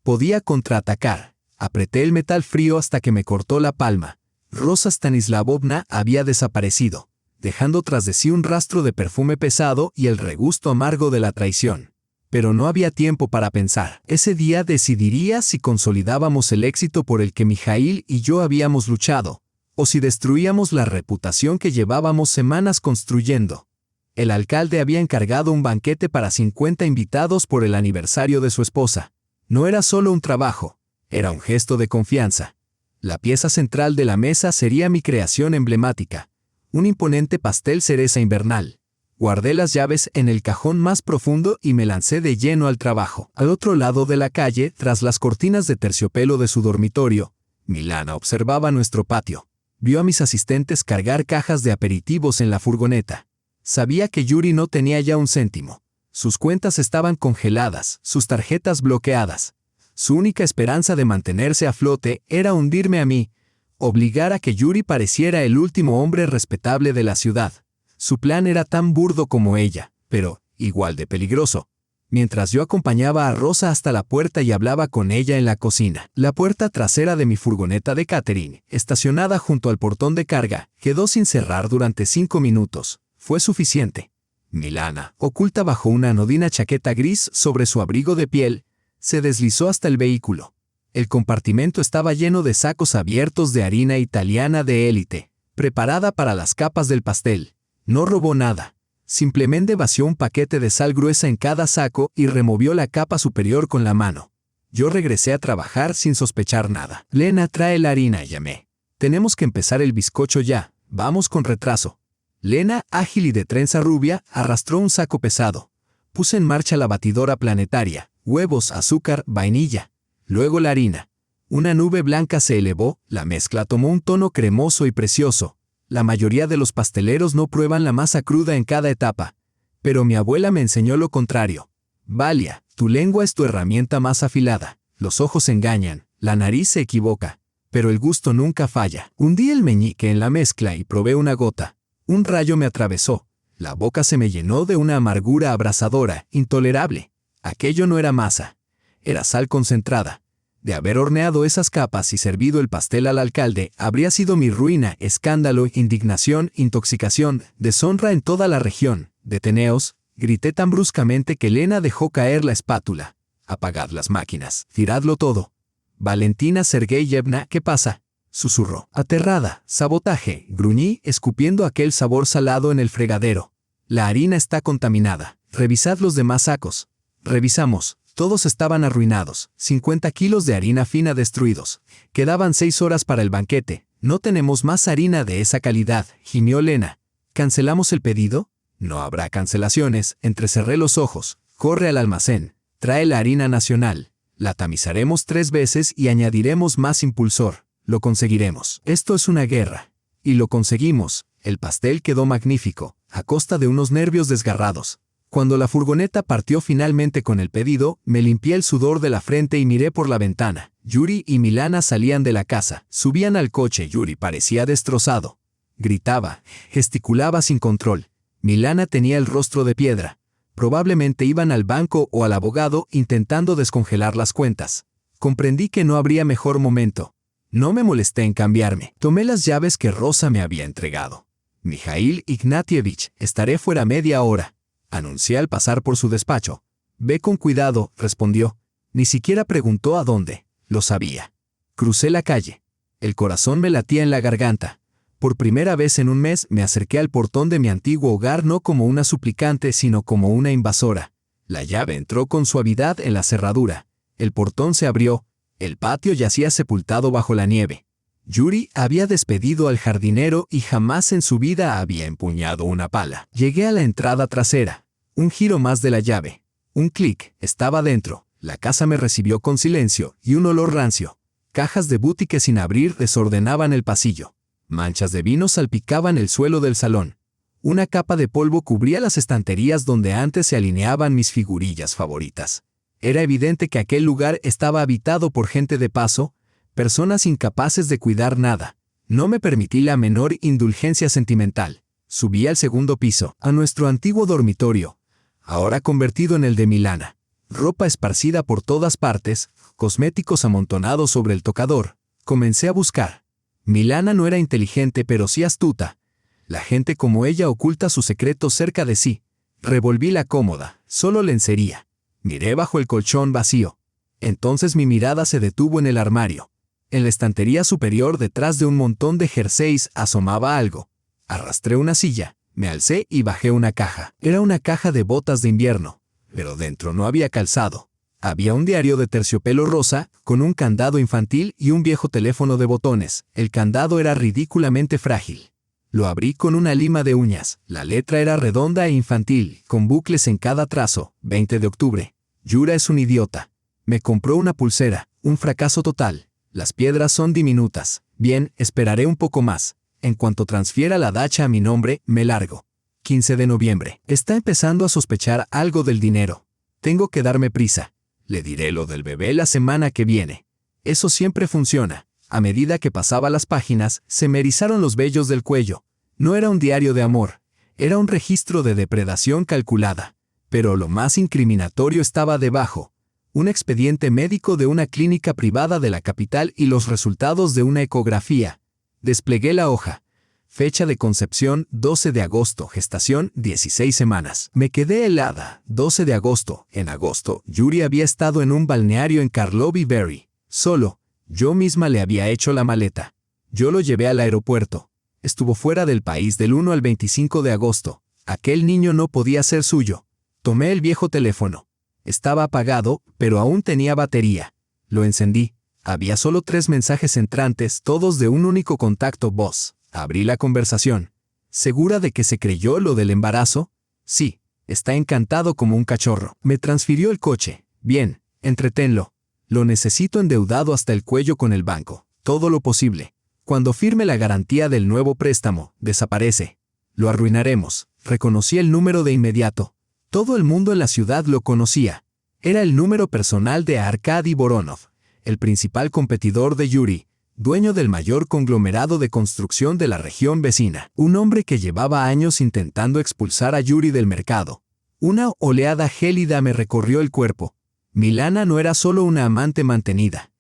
[SPEAKER 1] Podía contraatacar. Apreté el metal frío hasta que me cortó la palma. Rosa Stanislavovna había desaparecido, dejando tras de sí un rastro de perfume pesado y el regusto amargo de la traición. Pero no había tiempo para pensar. Ese día decidiría si consolidábamos el éxito por el que Mijail y yo habíamos luchado, o si destruíamos la reputación que llevábamos semanas construyendo. El alcalde había encargado un banquete para 50 invitados por el aniversario de su esposa. No era solo un trabajo, era un gesto de confianza. La pieza central de la mesa sería mi creación emblemática, un imponente pastel cereza invernal. Guardé las llaves en el cajón más profundo y me lancé de lleno al trabajo. Al otro lado de la calle, tras las cortinas de terciopelo de su dormitorio, Milana observaba nuestro patio. Vio a mis asistentes cargar cajas de aperitivos en la furgoneta. Sabía que Yuri no tenía ya un céntimo. Sus cuentas estaban congeladas, sus tarjetas bloqueadas. Su única esperanza de mantenerse a flote era hundirme a mí, obligar a que Yuri pareciera el último hombre respetable de la ciudad. Su plan era tan burdo como ella, pero igual de peligroso. mientras yo acompañaba a Rosa hasta la puerta y hablaba con ella en la cocina. La puerta trasera de mi furgoneta de catering, estacionada junto al portón de carga, quedó sin cerrar durante 5 minutos. Fue suficiente. Milana, oculta bajo una anodina chaqueta gris sobre su abrigo de piel, se deslizó hasta el vehículo. El compartimento estaba lleno de sacos abiertos de harina italiana de élite, preparada para las capas del pastel. No robó nada. Simplemente vació un paquete de sal gruesa en cada saco y removió la capa superior con la mano. Yo regresé a trabajar sin sospechar nada. Lena, trae la harina, llamé. Tenemos que empezar el bizcocho ya, vamos con retraso. Lena, ágil y de trenza rubia, arrastró un saco pesado. Puse en marcha la batidora planetaria, huevos, azúcar, vainilla. Luego la harina. Una nube blanca se elevó, la mezcla tomó un tono cremoso y precioso. La mayoría de los pasteleros no prueban la masa cruda en cada etapa. Pero mi abuela me enseñó lo contrario. Valia, tu lengua es tu herramienta más afilada. Los ojos engañan, la nariz se equivoca, pero el gusto nunca falla. Hundí el meñique en la mezcla y probé una gota. Un rayo me atravesó. La boca se me llenó de una amargura abrasadora, intolerable. Aquello no era masa. Era sal concentrada. De haber horneado esas capas y servido el pastel al alcalde, habría sido mi ruina, escándalo, indignación, intoxicación, deshonra en toda la región. Deteneos, grité tan bruscamente que Lena dejó caer la espátula. Apagad las máquinas, tiradlo todo. Valentina Sergeyevna, ¿qué pasa? Susurró. Aterrada, sabotaje, gruñí, escupiendo aquel sabor salado en el fregadero. La harina está contaminada. Revisad los demás sacos. Revisamos. Todos estaban arruinados, 50 kilos de harina fina destruidos. Quedaban 6 horas para el banquete. No tenemos más harina de esa calidad, gimió Lena. ¿Cancelamos el pedido? No habrá cancelaciones, entrecerré los ojos. Corre al almacén, trae la harina nacional. La tamizaremos 3 veces y añadiremos más impulsor. Lo conseguiremos. Esto es una guerra. Y lo conseguimos. El pastel quedó magnífico, a costa de unos nervios desgarrados. Cuando la furgoneta partió finalmente con el pedido, me limpié el sudor de la frente y miré por la ventana. Yuri y Milana salían de la casa. Subían al coche. Yuri parecía destrozado. Gritaba, gesticulaba sin control. Milana tenía el rostro de piedra. Probablemente iban al banco o al abogado intentando descongelar las cuentas. Comprendí que no habría mejor momento. No me molesté en cambiarme. Tomé las llaves que Rosa me había entregado. Mijail Ignatievich, estaré fuera media hora. Anuncié al pasar por su despacho. Ve con cuidado, respondió. Ni siquiera preguntó a dónde. Lo sabía. Crucé la calle. El corazón me latía en la garganta. Por primera vez en un mes me acerqué al portón de mi antiguo hogar no como una suplicante, sino como una invasora. La llave entró con suavidad en la cerradura. El portón se abrió. El patio yacía sepultado bajo la nieve. Yuri había despedido al jardinero y jamás en su vida había empuñado una pala. Llegué a la entrada trasera. Un giro más de la llave. Un clic, estaba dentro. La casa me recibió con silencio y un olor rancio. Cajas de boutique sin abrir desordenaban el pasillo. Manchas de vino salpicaban el suelo del salón. Una capa de polvo cubría las estanterías donde antes se alineaban mis figurillas favoritas. Era evidente que aquel lugar estaba habitado por gente de paso, personas incapaces de cuidar nada. No me permití la menor indulgencia sentimental. Subí al segundo piso, a nuestro antiguo dormitorio, ahora convertido en el de Milana. Ropa esparcida por todas partes, cosméticos amontonados sobre el tocador. Comencé a buscar. Milana no era inteligente pero sí astuta. La gente como ella oculta sus secretos cerca de sí. Revolví la cómoda, solo lencería. Miré bajo el colchón vacío. Entonces mi mirada se detuvo en el armario. En la estantería superior, detrás de un montón de jerseys, asomaba algo. Arrastré una silla, me alcé y bajé una caja. Era una caja de botas de invierno, pero dentro no había calzado. Había un diario de terciopelo rosa, con un candado infantil y un viejo teléfono de botones. El candado era ridículamente frágil. Lo abrí con una lima de uñas. La letra era redonda e infantil, con bucles en cada trazo. 20 de octubre. Yura es un idiota. Me compró una pulsera. Un fracaso total. Las piedras son diminutas. Bien, esperaré un poco más. En cuanto transfiera la dacha a mi nombre, me largo. 15 de noviembre. Está empezando a sospechar algo del dinero. Tengo que darme prisa. Le diré lo del bebé la semana que viene. Eso siempre funciona. A medida que pasaba las páginas, se me erizaron los vellos del cuello. No era un diario de amor. Era un registro de depredación calculada. Pero lo más incriminatorio estaba debajo: un expediente médico de una clínica privada de la capital y los resultados de una ecografía. Desplegué la hoja. Fecha de concepción: 12 de agosto, gestación: 16 semanas. Me quedé helada. 12 de agosto. En agosto, Yuri había estado en un balneario en Karlovy Vary. Solo. Yo misma le había hecho la maleta. Yo lo llevé al aeropuerto. Estuvo fuera del país del 1 al 25 de agosto. Aquel niño no podía ser suyo. Tomé el viejo teléfono. Estaba apagado, pero aún tenía batería. Lo encendí. Había solo 3 mensajes entrantes, todos de un único contacto voz. Abrí la conversación. ¿Segura de que se creyó lo del embarazo? Sí. Está encantado como un cachorro. Me transfirió el coche. Bien, entretenlo. Lo necesito endeudado hasta el cuello con el banco. Todo lo posible. Cuando firme la garantía del nuevo préstamo, desaparece. Lo arruinaremos. Reconocí el número de inmediato. Todo el mundo en la ciudad lo conocía. Era el número personal de Arkady Voronov, el principal competidor de Yuri, dueño del mayor conglomerado de construcción de la región vecina. Un hombre que llevaba años intentando expulsar a Yuri del mercado. Una oleada gélida me recorrió el cuerpo. Milana no era solo una amante mantenida.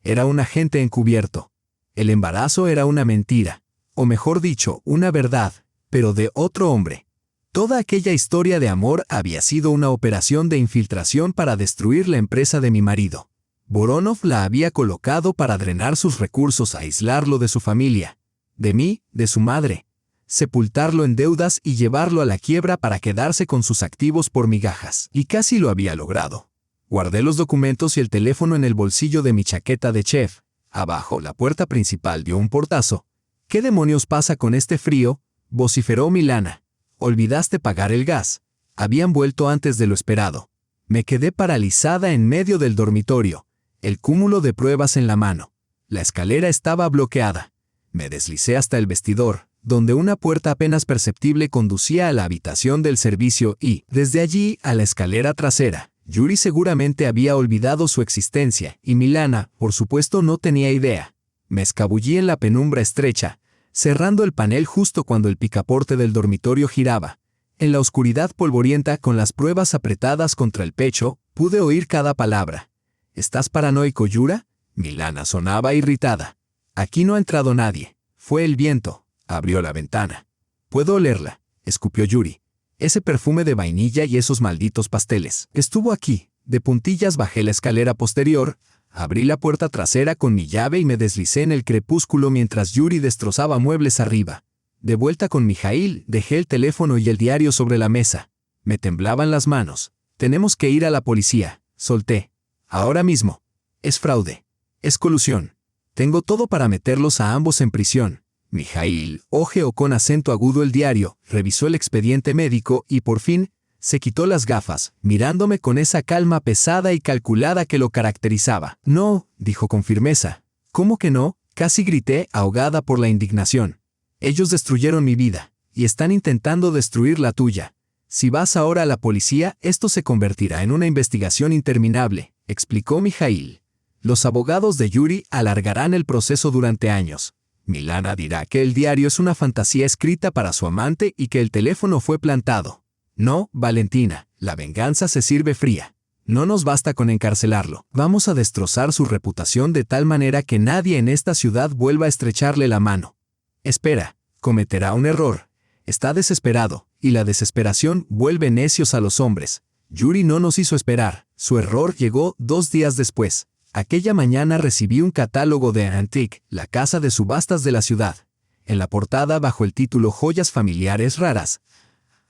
[SPEAKER 1] Era un agente encubierto. El embarazo era una mentira, o mejor dicho, una verdad, pero de otro hombre. Toda aquella historia de amor había sido una operación de infiltración para destruir la empresa de mi marido. Voronov la había colocado para drenar sus recursos, aislarlo de su familia, de mí, de su madre, sepultarlo en deudas y llevarlo a la quiebra para quedarse con sus activos por migajas. Y casi lo había logrado. Guardé los documentos y el teléfono en el bolsillo de mi chaqueta de chef. Abajo, la puerta principal dio un portazo. ¿Qué demonios pasa con este frío?, vociferó Milana. Olvidaste pagar el gas. Habían vuelto antes de lo esperado. Me quedé paralizada en medio del dormitorio, el cúmulo de pruebas en la mano. La escalera estaba bloqueada. Me deslicé hasta el vestidor, donde una puerta apenas perceptible conducía a la habitación del servicio y, desde allí, a la escalera trasera. Yuri seguramente había olvidado su existencia, y Milana, por supuesto, no tenía idea. Me escabullí en la penumbra estrecha, cerrando el panel justo cuando el picaporte del dormitorio giraba. En la oscuridad polvorienta, con las pruebas apretadas contra el pecho, pude oír cada palabra. ¿Estás paranoico, Yura? Milana sonaba irritada. Aquí no ha entrado nadie. Fue el viento. Abrió la ventana. Puedo olerla, escupió Yuri. Ese perfume de vainilla y esos malditos pasteles. Estuvo aquí. De puntillas bajé la escalera posterior, abrí la puerta trasera con mi llave y me deslicé en el crepúsculo mientras Yuri destrozaba muebles arriba. De vuelta con Mijail, dejé el teléfono y el diario sobre la mesa. Me temblaban las manos. Tenemos que ir a la policía, solté. Ahora mismo. Es fraude. Es colusión. Tengo todo para meterlos a ambos en prisión. Mijail hojeó con acento agudo el diario, revisó el expediente médico y por fin se quitó las gafas, mirándome con esa calma pesada y calculada que lo caracterizaba. No, dijo con firmeza. ¿Cómo que no? Casi grité, ahogada por la indignación. Ellos destruyeron mi vida, y están intentando destruir la tuya. Si vas ahora a la policía, esto se convertirá en una investigación interminable, explicó Mijail. Los abogados de Yuri alargarán el proceso durante años. Milana dirá que el diario es una fantasía escrita para su amante y que el teléfono fue plantado. No, Valentina, la venganza se sirve fría. No nos basta con encarcelarlo. Vamos a destrozar su reputación de tal manera que nadie en esta ciudad vuelva a estrecharle la mano. Espera, cometerá un error. Está desesperado, y la desesperación vuelve necios a los hombres. Yuri no nos hizo esperar. Su error llegó 2 días después. Aquella mañana recibí un catálogo de Antique, la casa de subastas de la ciudad. En la portada, bajo el título Joyas familiares raras,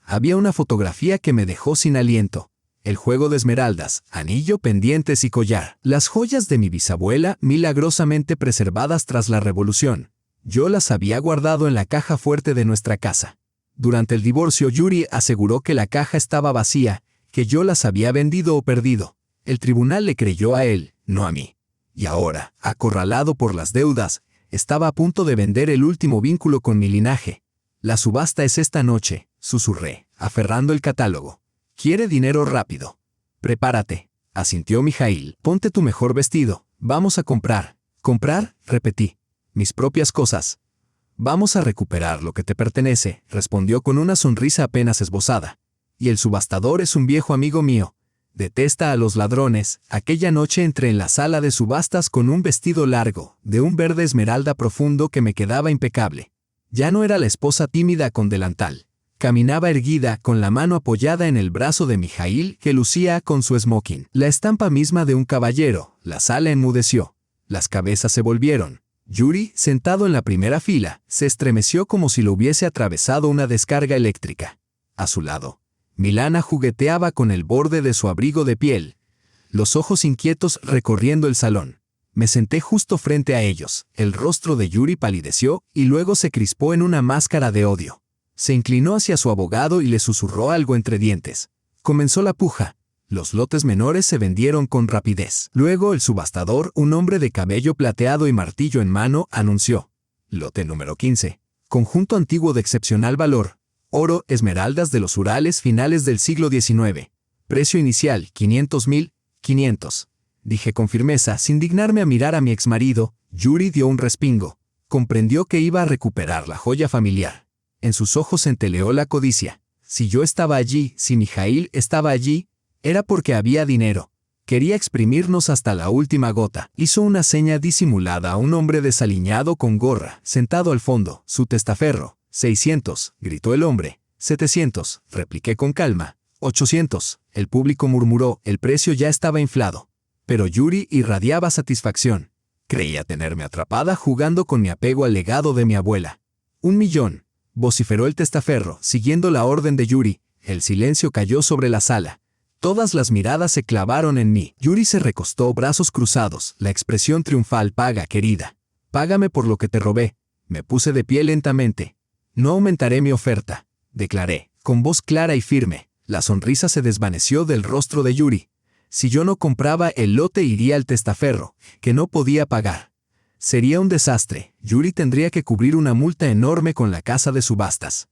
[SPEAKER 1] había una fotografía que me dejó sin aliento. El juego de esmeraldas, anillo, pendientes y collar. Las joyas de mi bisabuela, milagrosamente preservadas tras la revolución. Yo las había guardado en la caja fuerte de nuestra casa. Durante el divorcio, Yuri aseguró que la caja estaba vacía, que yo las había vendido o perdido. El tribunal le creyó a él, no a mí. Y ahora, acorralado por las deudas, estaba a punto de vender el último vínculo con mi linaje. La subasta es esta noche, susurré, aferrando el catálogo. Quiere dinero rápido. Prepárate, asintió Mijail. Ponte tu mejor vestido. Vamos a comprar. ¿Comprar? Repetí. Mis propias cosas. Vamos a recuperar lo que te pertenece, respondió con una sonrisa apenas esbozada. y el subastador es un viejo amigo mío. Detesta a los ladrones. Aquella noche entré en la sala de subastas con un vestido largo, de un verde esmeralda profundo que me quedaba impecable. Ya no era la esposa tímida con delantal. Caminaba erguida, con la mano apoyada en el brazo de Mijail, que lucía con su smoking. La estampa misma de un caballero. La sala enmudeció. Las cabezas se volvieron. Yuri, sentado en la primera fila, se estremeció como si lo hubiese atravesado una descarga eléctrica. A su lado, Milana jugueteaba con el borde de su abrigo de piel, los ojos inquietos recorriendo el salón. Me senté justo frente a ellos. El rostro de Yuri palideció y luego se crispó en una máscara de odio. Se inclinó hacia su abogado y le susurró algo entre dientes. Comenzó la puja. Los lotes menores se vendieron con rapidez. Luego el subastador, un hombre de cabello plateado y martillo en mano, anunció: lote número 15. Conjunto antiguo de excepcional valor. Oro, esmeraldas de los Urales finales del siglo XIX. Precio inicial, 500.000, 500. Dije con firmeza, sin dignarme a mirar a mi exmarido. Yuri dio un respingo. Comprendió que iba a recuperar la joya familiar. En sus ojos centelleó la codicia. Si yo estaba allí, si Mijail estaba allí, era porque había dinero. Quería exprimirnos hasta la última gota. Hizo una seña disimulada a un hombre desaliñado con gorra, sentado al fondo, su testaferro. 600, gritó el hombre. 700, repliqué con calma. 800, el público murmuró, el precio ya estaba inflado. Pero Yuri irradiaba satisfacción. Creía tenerme atrapada jugando con mi apego al legado de mi abuela. 1.000.000, vociferó el testaferro, siguiendo la orden de Yuri. El silencio cayó sobre la sala. Todas las miradas se clavaron en mí. Yuri se recostó, brazos cruzados, la expresión triunfal. Paga, querida. Págame por lo que te robé. Me puse de pie lentamente. No aumentaré mi oferta, declaré, con voz clara y firme. La sonrisa se desvaneció del rostro de Yuri. Si yo no compraba el lote, iría al testaferro, que no podía pagar. Sería un desastre. Yuri tendría que cubrir una multa enorme con la casa de subastas.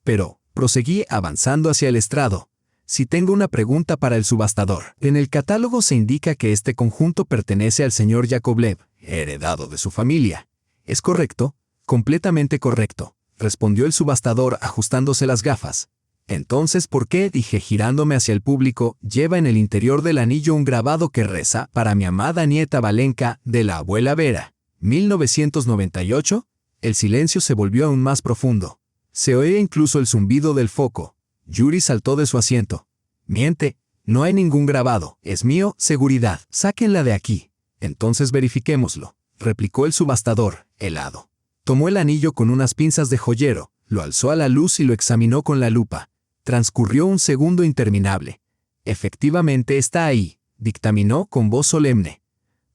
[SPEAKER 1] Pero, proseguí avanzando hacia el estrado. Si tengo una pregunta para el subastador. En el catálogo se indica que este conjunto pertenece al señor Yakovlev, heredado de su familia. ¿Es correcto? Completamente correcto, respondió el subastador ajustándose las gafas. Entonces, ¿por qué? Dije girándome hacia el público. Lleva en el interior del anillo un grabado que reza: para mi amada nieta Valenka, de la abuela Vera. 1998. El silencio se volvió aún más profundo. Se oía incluso el zumbido del foco. Yuri saltó de su asiento. Miente, no hay ningún grabado. Es mío, seguridad. Sáquenla de aquí. Entonces verifiquémoslo, replicó el subastador, helado. Tomó el anillo con unas pinzas de joyero, lo alzó a la luz y lo examinó con la lupa. Transcurrió un segundo interminable. Efectivamente está ahí, dictaminó con voz solemne.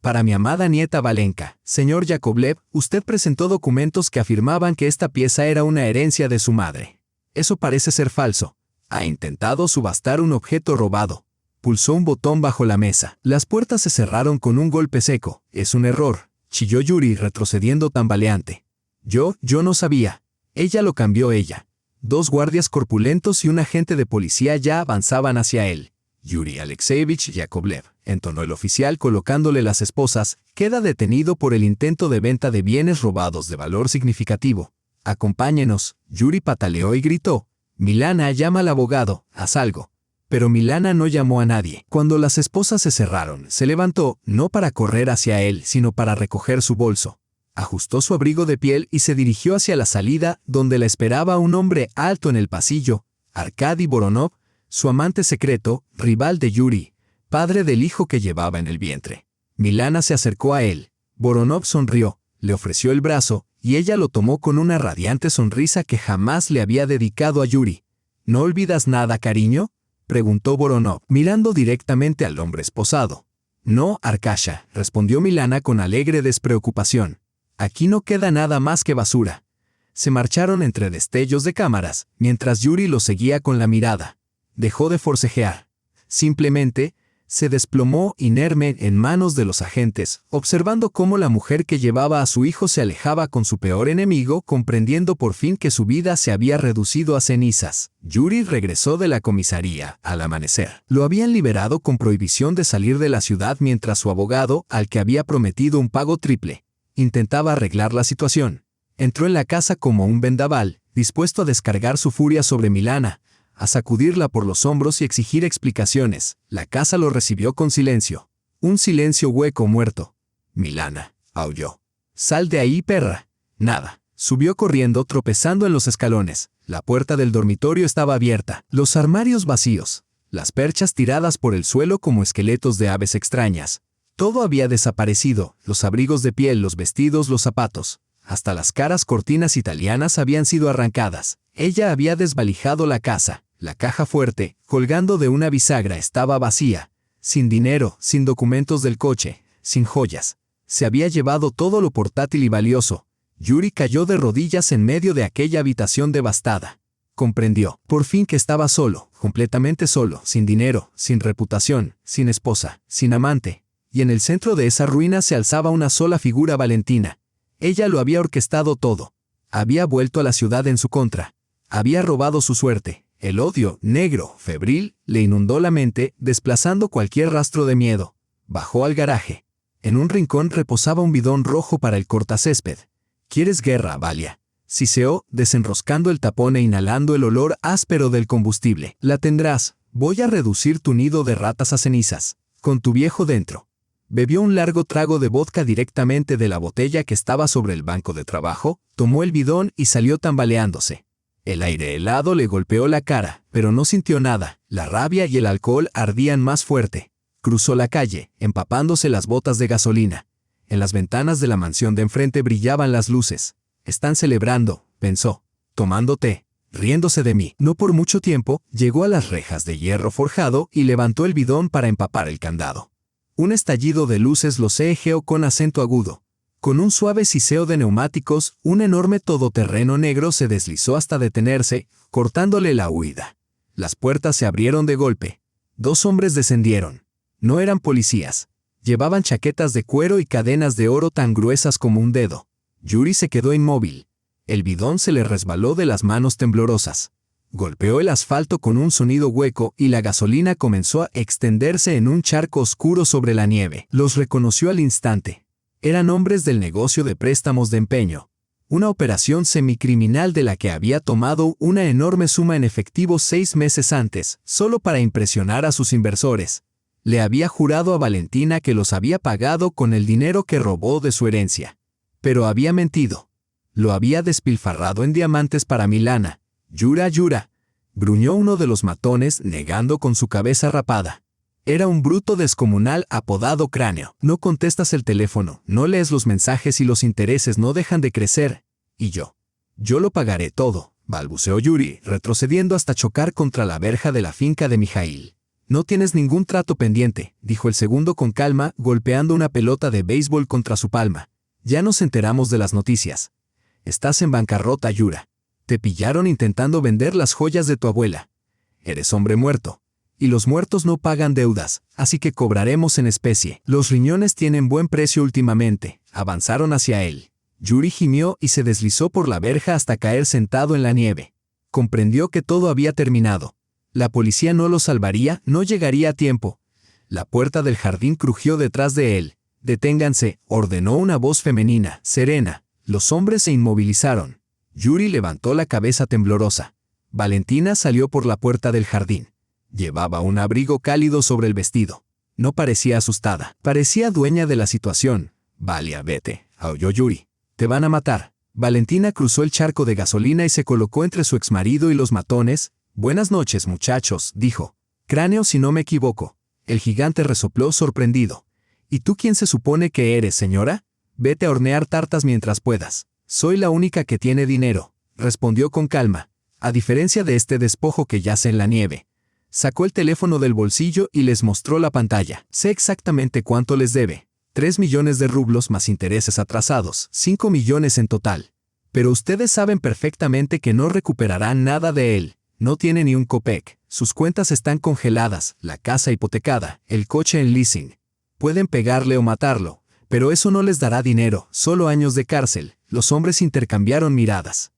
[SPEAKER 1] Para mi amada nieta Valenka, señor Yakovlev, usted presentó documentos que afirmaban que esta pieza era una herencia de su madre. Eso parece ser falso. Ha intentado subastar un objeto robado. Pulsó un botón bajo la mesa. Las puertas se cerraron con un golpe seco. Es un error, chilló Yuri retrocediendo tambaleante. Yo no sabía. Ella lo cambió ella. 2 guardias corpulentos y un agente de policía ya avanzaban hacia él. Yuri Alexeyevich Yakovlev, entonó el oficial colocándole las esposas, queda detenido por el intento de venta de bienes robados de valor significativo. Acompáñenos. Yuri pataleó y gritó. Milana, llama al abogado, haz algo. Pero Milana no llamó a nadie. Cuando las esposas se cerraron, se levantó, no para correr hacia él, sino para recoger su bolso. Ajustó su abrigo de piel y se dirigió hacia la salida, donde la esperaba un hombre alto en el pasillo, Arkady Voronov, su amante secreto, rival de Yuri, padre del hijo que llevaba en el vientre. Milana se acercó a él. Voronov sonrió, le ofreció el brazo, y ella lo tomó con una radiante sonrisa que jamás le había dedicado a Yuri. ¿No olvidas nada, cariño?, preguntó Voronov, mirando directamente al hombre esposado. No, Arkasha, respondió Milana con alegre despreocupación. Aquí no queda nada más que basura. Se marcharon entre destellos de cámaras, mientras Yuri lo seguía con la mirada. Dejó de forcejear. Simplemente, se desplomó inerme en manos de los agentes, observando cómo la mujer que llevaba a su hijo se alejaba con su peor enemigo, comprendiendo por fin que su vida se había reducido a cenizas. Yuri regresó de la comisaría al amanecer. Lo habían liberado con prohibición de salir de la ciudad mientras su abogado, al que había prometido un pago triple, intentaba arreglar la situación. Entró en la casa como un vendaval, dispuesto a descargar su furia sobre Milana, a sacudirla por los hombros y exigir explicaciones. La casa lo recibió con silencio. Un silencio hueco muerto. Milana, aulló. Sal de ahí, perra. Nada. Subió corriendo, tropezando en los escalones. La puerta del dormitorio estaba abierta. Los armarios vacíos. Las perchas tiradas por el suelo como esqueletos de aves extrañas. Todo había desaparecido. Los abrigos de piel, los vestidos, los zapatos. Hasta las caras cortinas italianas habían sido arrancadas. Ella había desvalijado la casa. La caja fuerte, colgando de una bisagra, estaba vacía. Sin dinero, sin documentos del coche, sin joyas. Se había llevado todo lo portátil y valioso. Yuri cayó de rodillas en medio de aquella habitación devastada. Comprendió, por fin, que estaba solo, completamente solo, sin dinero, sin reputación, sin esposa, sin amante. Y en el centro de esa ruina se alzaba una sola figura: Valentina. Ella lo había orquestado todo. Había vuelto a la ciudad en su contra. Había robado su suerte. El odio, negro, febril, le inundó la mente, desplazando cualquier rastro de miedo. Bajó al garaje. En un rincón reposaba un bidón rojo para el cortacésped. ¿Quieres guerra, Valia?, siseó, desenroscando el tapón e inhalando el olor áspero del combustible. La tendrás. Voy a reducir tu nido de ratas a cenizas. Con tu viejo dentro. Bebió un largo trago de vodka directamente de la botella que estaba sobre el banco de trabajo, tomó el bidón y salió tambaleándose. El aire helado le golpeó la cara, pero no sintió nada. La rabia y el alcohol ardían más fuerte. Cruzó la calle, empapándose las botas de gasolina. En las ventanas de la mansión de enfrente brillaban las luces. Están celebrando, pensó, tomando té, riéndose de mí. No por mucho tiempo, llegó a las rejas de hierro forjado y levantó el bidón para empapar el candado. Un estallido de luces lo cejeó con acento agudo. Con un suave siseo de neumáticos, un enorme todoterreno negro se deslizó hasta detenerse, cortándole la huida. Las puertas se abrieron de golpe. 2 hombres descendieron. No eran policías. Llevaban chaquetas de cuero y cadenas de oro tan gruesas como un dedo. Yuri se quedó inmóvil. El bidón se le resbaló de las manos temblorosas. Golpeó el asfalto con un sonido hueco y la gasolina comenzó a extenderse en un charco oscuro sobre la nieve. Los reconoció al instante. Eran hombres del negocio de préstamos de empeño. Una operación semicriminal de la que había tomado una enorme suma en efectivo 6 meses antes, solo para impresionar a sus inversores. Le había jurado a Valentina que los había pagado con el dinero que robó de su herencia. Pero había mentido. Lo había despilfarrado en diamantes para Milana. Yura, Yura, gruñó uno de los matones, negando con su cabeza rapada. Era un bruto descomunal apodado Cráneo. No contestas el teléfono, no lees los mensajes y los intereses no dejan de crecer. Y yo lo pagaré todo, balbuceó Yuri, retrocediendo hasta chocar contra la verja de la finca de Mijail. No tienes ningún trato pendiente, dijo el segundo con calma, golpeando una pelota de béisbol contra su palma. Ya nos enteramos de las noticias. Estás en bancarrota, Yura. Te pillaron intentando vender las joyas de tu abuela. Eres hombre muerto. Y los muertos no pagan deudas, así que cobraremos en especie. Los riñones tienen buen precio últimamente. Avanzaron hacia él. Yuri gimió y se deslizó por la verja hasta caer sentado en la nieve. Comprendió que todo había terminado. La policía no lo salvaría, no llegaría a tiempo. La puerta del jardín crujió detrás de él. Deténganse, ordenó una voz femenina, serena. Los hombres se inmovilizaron. Yuri levantó la cabeza temblorosa. Valentina salió por la puerta del jardín. Llevaba un abrigo cálido sobre el vestido. No parecía asustada. Parecía dueña de la situación. Valia, vete, aulló Yuri. Te van a matar. Valentina cruzó el charco de gasolina y se colocó entre su exmarido y los matones. Buenas noches, muchachos, dijo. Cráneo, si no me equivoco. El gigante resopló sorprendido. ¿Y tú quién se supone que eres, señora? Vete a hornear tartas mientras puedas. Soy la única que tiene dinero, respondió con calma, a diferencia de este despojo que yace en la nieve. Sacó el teléfono del bolsillo y les mostró la pantalla. Sé exactamente cuánto les debe. 3 millones de rublos más intereses atrasados, 5 millones en total. Pero ustedes saben perfectamente que no recuperarán nada de él. No tiene ni un copec. Sus cuentas están congeladas, la casa hipotecada, el coche en leasing. Pueden pegarle o matarlo, pero eso no les dará dinero, solo años de cárcel. Los hombres intercambiaron miradas.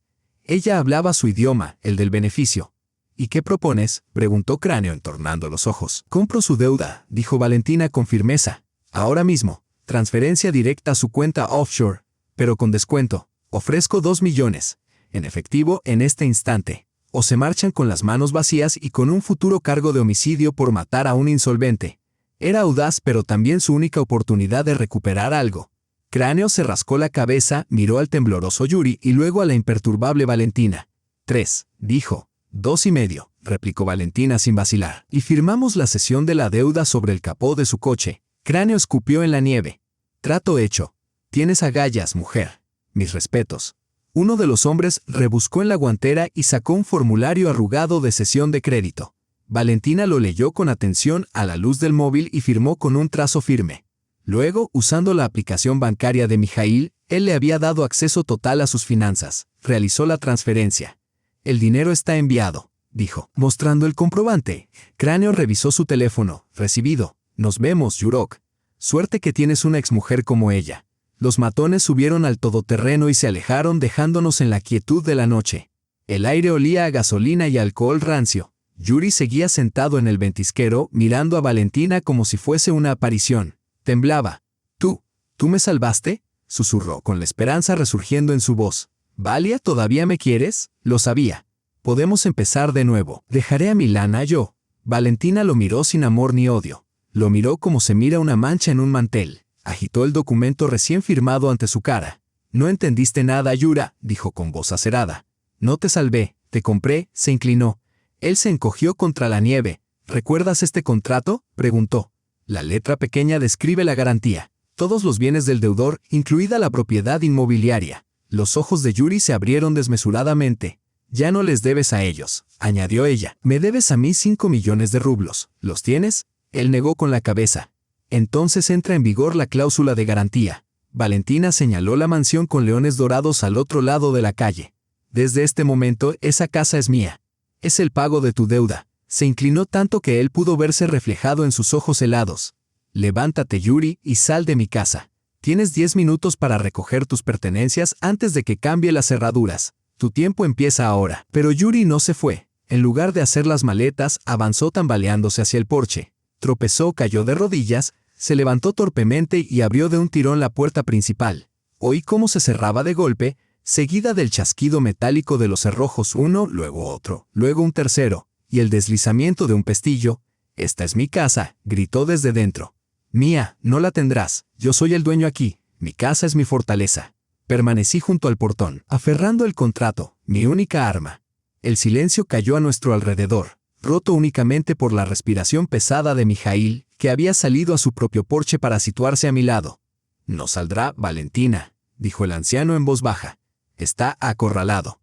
[SPEAKER 1] Ella hablaba su idioma, el del beneficio. ¿Y qué propones?, preguntó Cráneo entornando los ojos. Compro su deuda, dijo Valentina con firmeza. Ahora mismo, transferencia directa a su cuenta offshore, pero con descuento. Ofrezco 2 millones. En efectivo, en este instante. o se marchan con las manos vacías y con un futuro cargo de homicidio por matar a un insolvente. Era audaz, pero también su única oportunidad de recuperar algo. Cráneo se rascó la cabeza, miró al tembloroso Yuri y luego a la imperturbable Valentina. 3, dijo. 2,5, replicó Valentina sin vacilar. Y firmamos la cesión de la deuda sobre el capó de su coche. Cráneo escupió en la nieve. Trato hecho. Tienes agallas, mujer. Mis respetos. Uno de los hombres rebuscó en la guantera y sacó un formulario arrugado de cesión de crédito. Valentina lo leyó con atención a la luz del móvil y firmó con un trazo firme. Luego, usando la aplicación bancaria de Mijaíl, él le había dado acceso total a sus finanzas. Realizó la transferencia. El dinero está enviado, dijo, mostrando el comprobante. Cráneo revisó su teléfono. Recibido. Nos vemos, Yurok. Suerte que tienes una exmujer como ella. Los matones subieron al todoterreno y se alejaron dejándonos en la quietud de la noche. El aire olía a gasolina y alcohol rancio. Yuri seguía sentado en el ventisquero mirando a Valentina como si fuese una aparición. Temblaba. ¿Tú me salvaste?, susurró con la esperanza resurgiendo en su voz. ¿Valia, todavía me quieres? Lo sabía. Podemos empezar de nuevo. Dejaré a Milana yo. Valentina lo miró sin amor ni odio. Lo miró como se mira una mancha en un mantel. Agitó el documento recién firmado ante su cara. No entendiste nada, Yura, dijo con voz acerada. No te salvé, te compré, se inclinó. Él se encogió contra la nieve. ¿Recuerdas este contrato?, preguntó. La letra pequeña describe la garantía. Todos los bienes del deudor, incluida la propiedad inmobiliaria. Los ojos de Yuri se abrieron desmesuradamente. Ya no les debes a ellos, añadió ella. Me debes a mí 5 millones de rublos. ¿Los tienes? Él negó con la cabeza. Entonces entra en vigor la cláusula de garantía. Valentina señaló la mansión con leones dorados al otro lado de la calle. Desde este momento, esa casa es mía. Es el pago de tu deuda. Se inclinó tanto que él pudo verse reflejado en sus ojos helados. Levántate, Yuri, y sal de mi casa. Tienes 10 minutos para recoger tus pertenencias antes de que cambie las cerraduras. Tu tiempo empieza ahora. Pero Yuri no se fue. En lugar de hacer las maletas, avanzó tambaleándose hacia el porche. Tropezó, cayó de rodillas, se levantó torpemente y abrió de un tirón la puerta principal. Oí cómo se cerraba de golpe, seguida del chasquido metálico de los cerrojos uno, luego otro, luego un tercero, y el deslizamiento de un pestillo. «Esta es mi casa», gritó desde dentro. «Mía, no la tendrás, yo soy el dueño aquí, mi casa es mi fortaleza». Permanecí junto al portón, aferrando el contrato, mi única arma. El silencio cayó a nuestro alrededor, roto únicamente por la respiración pesada de Mijaíl, que había salido a su propio porche para situarse a mi lado. «No saldrá, Valentina», dijo el anciano en voz baja. «Está acorralado.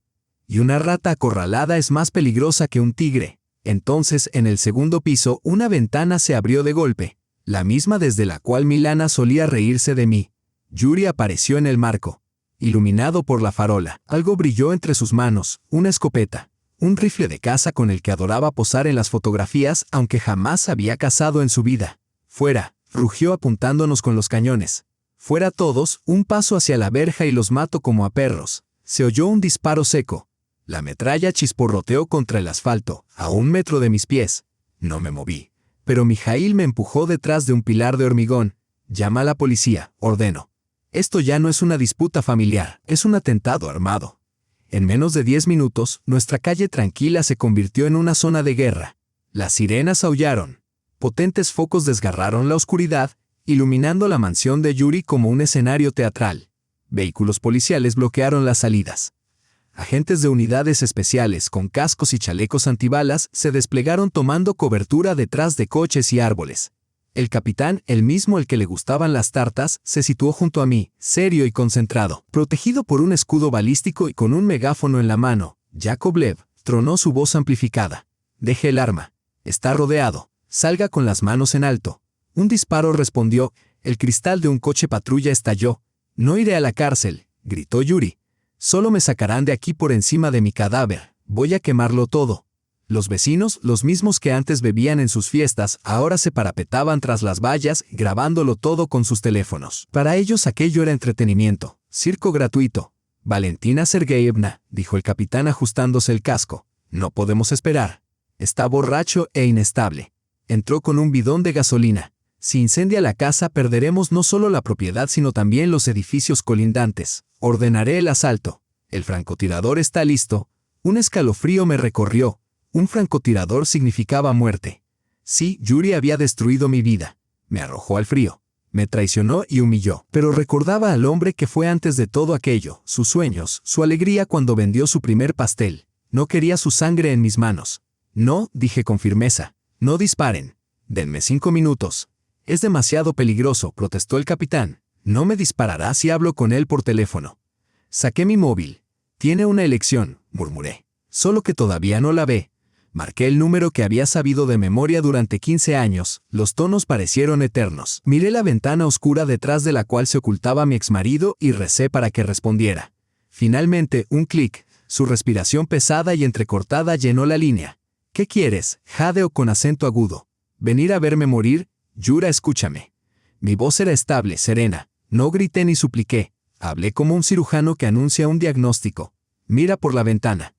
[SPEAKER 1] Y una rata acorralada es más peligrosa que un tigre». Entonces, en el segundo piso, una ventana se abrió de golpe, la misma desde la cual Milana solía reírse de mí. Yuri apareció en el marco. Iluminado por la farola, algo brilló entre sus manos, una escopeta, un rifle de caza con el que adoraba posar en las fotografías, aunque jamás había cazado en su vida. «Fuera», rugió apuntándonos con los cañones. «Fuera todos, un paso hacia la verja y los mato como a perros». Se oyó un disparo seco. La metralla chisporroteó contra el asfalto, a 1 metro de mis pies. No me moví. Pero Mijaíl me empujó detrás de un pilar de hormigón. «Llama a la policía», ordenó. «Esto ya no es una disputa familiar, es un atentado armado». En menos de 10 minutos, nuestra calle tranquila se convirtió en una zona de guerra. Las sirenas aullaron. Potentes focos desgarraron la oscuridad, iluminando la mansión de Yuri como un escenario teatral. Vehículos policiales bloquearon las salidas. Agentes de unidades especiales con cascos y chalecos antibalas se desplegaron tomando cobertura detrás de coches y árboles. El capitán, el mismo al que le gustaban las tartas, se situó junto a mí, serio y concentrado. Protegido por un escudo balístico y con un megáfono en la mano, Yakovlev tronó su voz amplificada. «Deje el arma. Está rodeado. Salga con las manos en alto». Un disparo respondió. El cristal de un coche patrulla estalló. «No iré a la cárcel», gritó Yuri. «Solo me sacarán de aquí por encima de mi cadáver. Voy a quemarlo todo». Los vecinos, los mismos que antes bebían en sus fiestas, ahora se parapetaban tras las vallas, grabándolo todo con sus teléfonos. Para ellos aquello era entretenimiento, circo gratuito. «Valentina Sergeyevna», dijo el capitán ajustándose el casco. «No podemos esperar. Está borracho e inestable. Entró con un bidón de gasolina. Si incendia la casa, perderemos no solo la propiedad sino también los edificios colindantes. Ordenaré el asalto. El francotirador está listo». Un escalofrío me recorrió. Un francotirador significaba muerte. Sí, Yuri había destruido mi vida. Me arrojó al frío. Me traicionó y humilló. Pero recordaba al hombre que fue antes de todo aquello, sus sueños, su alegría cuando vendió su primer pastel. No quería su sangre en mis manos. No, dije con firmeza. No disparen. Denme 5 minutos. Es demasiado peligroso, protestó el capitán. No me disparará si hablo con él por teléfono. Saqué mi móvil. Tiene una elección, murmuré. Solo que todavía no la ve. Marqué el número que había sabido de memoria durante 15 años, los tonos parecieron eternos. Miré la ventana oscura detrás de la cual se ocultaba mi exmarido y recé para que respondiera. Finalmente, un clic, su respiración pesada y entrecortada llenó la línea. ¿Qué quieres? Jadeo con acento agudo. ¿Venir a verme morir? Yura, escúchame. Mi voz era estable, serena. No grité ni supliqué. Hablé como un cirujano que anuncia un diagnóstico. Mira por la ventana.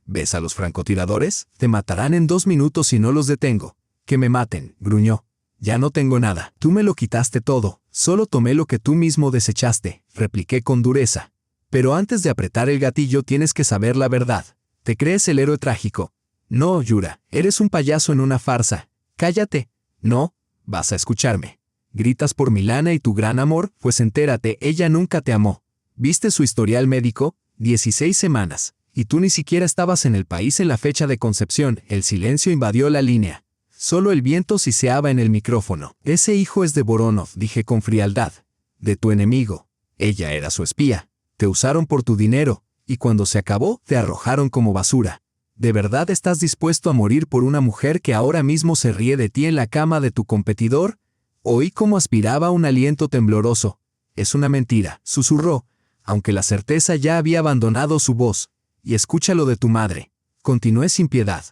[SPEAKER 1] ¿Ves a los francotiradores? Te matarán en 2 minutos si no los detengo. Que me maten, gruñó. Ya no tengo nada. Tú me lo quitaste todo. Solo tomé lo que tú mismo desechaste, repliqué con dureza. Pero antes de apretar el gatillo tienes que saber la verdad. ¿Te crees el héroe trágico? No, Yura. Eres un payaso en una farsa. Cállate. No, vas a escucharme. Gritas por Milana y tu gran amor, pues entérate, ella nunca te amó. ¿Viste su historial médico? 16 semanas. Y tú ni siquiera estabas en el país en la fecha de concepción. El silencio invadió la línea. Solo el viento siseaba en el micrófono. Ese hijo es de Voronov, dije con frialdad. De tu enemigo. Ella era su espía. Te usaron por tu dinero, y cuando se acabó, te arrojaron como basura. ¿De verdad estás dispuesto a morir por una mujer que ahora mismo se ríe de ti en la cama de tu competidor? Oí cómo aspiraba un aliento tembloroso. Es una mentira, susurró, aunque la certeza ya había abandonado su voz. Y escucha lo de tu madre. Continué sin piedad.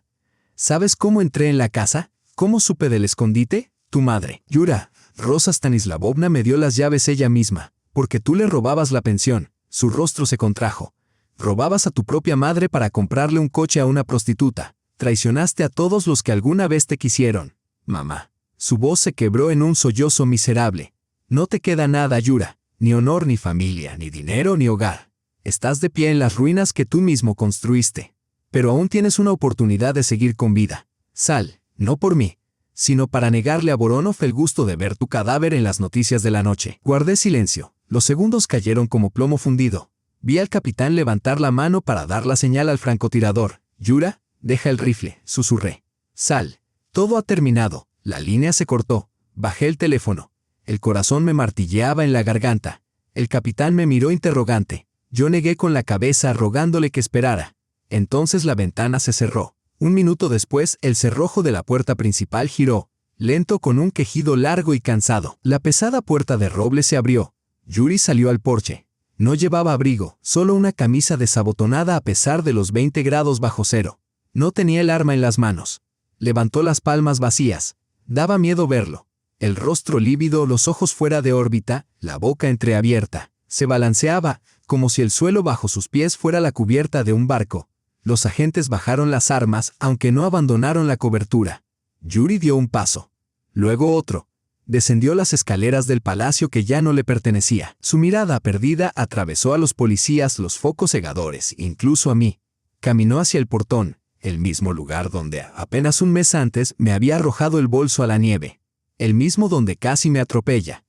[SPEAKER 1] ¿Sabes cómo entré en la casa? ¿Cómo supe del escondite? Tu madre, Yura, Rosa Stanislavovna me dio las llaves ella misma, porque tú le robabas la pensión. Su rostro se contrajo. Robabas a tu propia madre para comprarle un coche a una prostituta. Traicionaste a todos los que alguna vez te quisieron. Mamá. Su voz se quebró en un sollozo miserable. No te queda nada, Yura. Ni honor, ni familia, ni dinero, ni hogar. Estás de pie en las ruinas que tú mismo construiste. Pero aún tienes una oportunidad de seguir con vida. Sal, no por mí, sino para negarle a Voronov el gusto de ver tu cadáver en las noticias de la noche. Guardé silencio. Los segundos cayeron como plomo fundido. Vi al capitán levantar la mano para dar la señal al francotirador. Yura, deja el rifle, susurré. Sal. Todo ha terminado. La línea se cortó. Bajé el teléfono. El corazón me martilleaba en la garganta. El capitán me miró interrogante. Yo negué con la cabeza rogándole que esperara. Entonces la ventana se cerró. 1 minuto después, el cerrojo de la puerta principal giró, lento con un quejido largo y cansado. La pesada puerta de roble se abrió. Yuri salió al porche. No llevaba abrigo, solo una camisa desabotonada a pesar de los 20 grados bajo cero. No tenía el arma en las manos. Levantó las palmas vacías. Daba miedo verlo. El rostro lívido, los ojos fuera de órbita, la boca entreabierta. Se balanceaba, como si el suelo bajo sus pies fuera la cubierta de un barco. Los agentes bajaron las armas, aunque no abandonaron la cobertura. Yuri dio un paso. Luego otro. Descendió las escaleras del palacio que ya no le pertenecía. Su mirada perdida atravesó a los policías, los focos cegadores, incluso a mí. Caminó hacia el portón, el mismo lugar donde apenas un mes antes me había arrojado el bolso a la nieve. El mismo donde casi me atropella.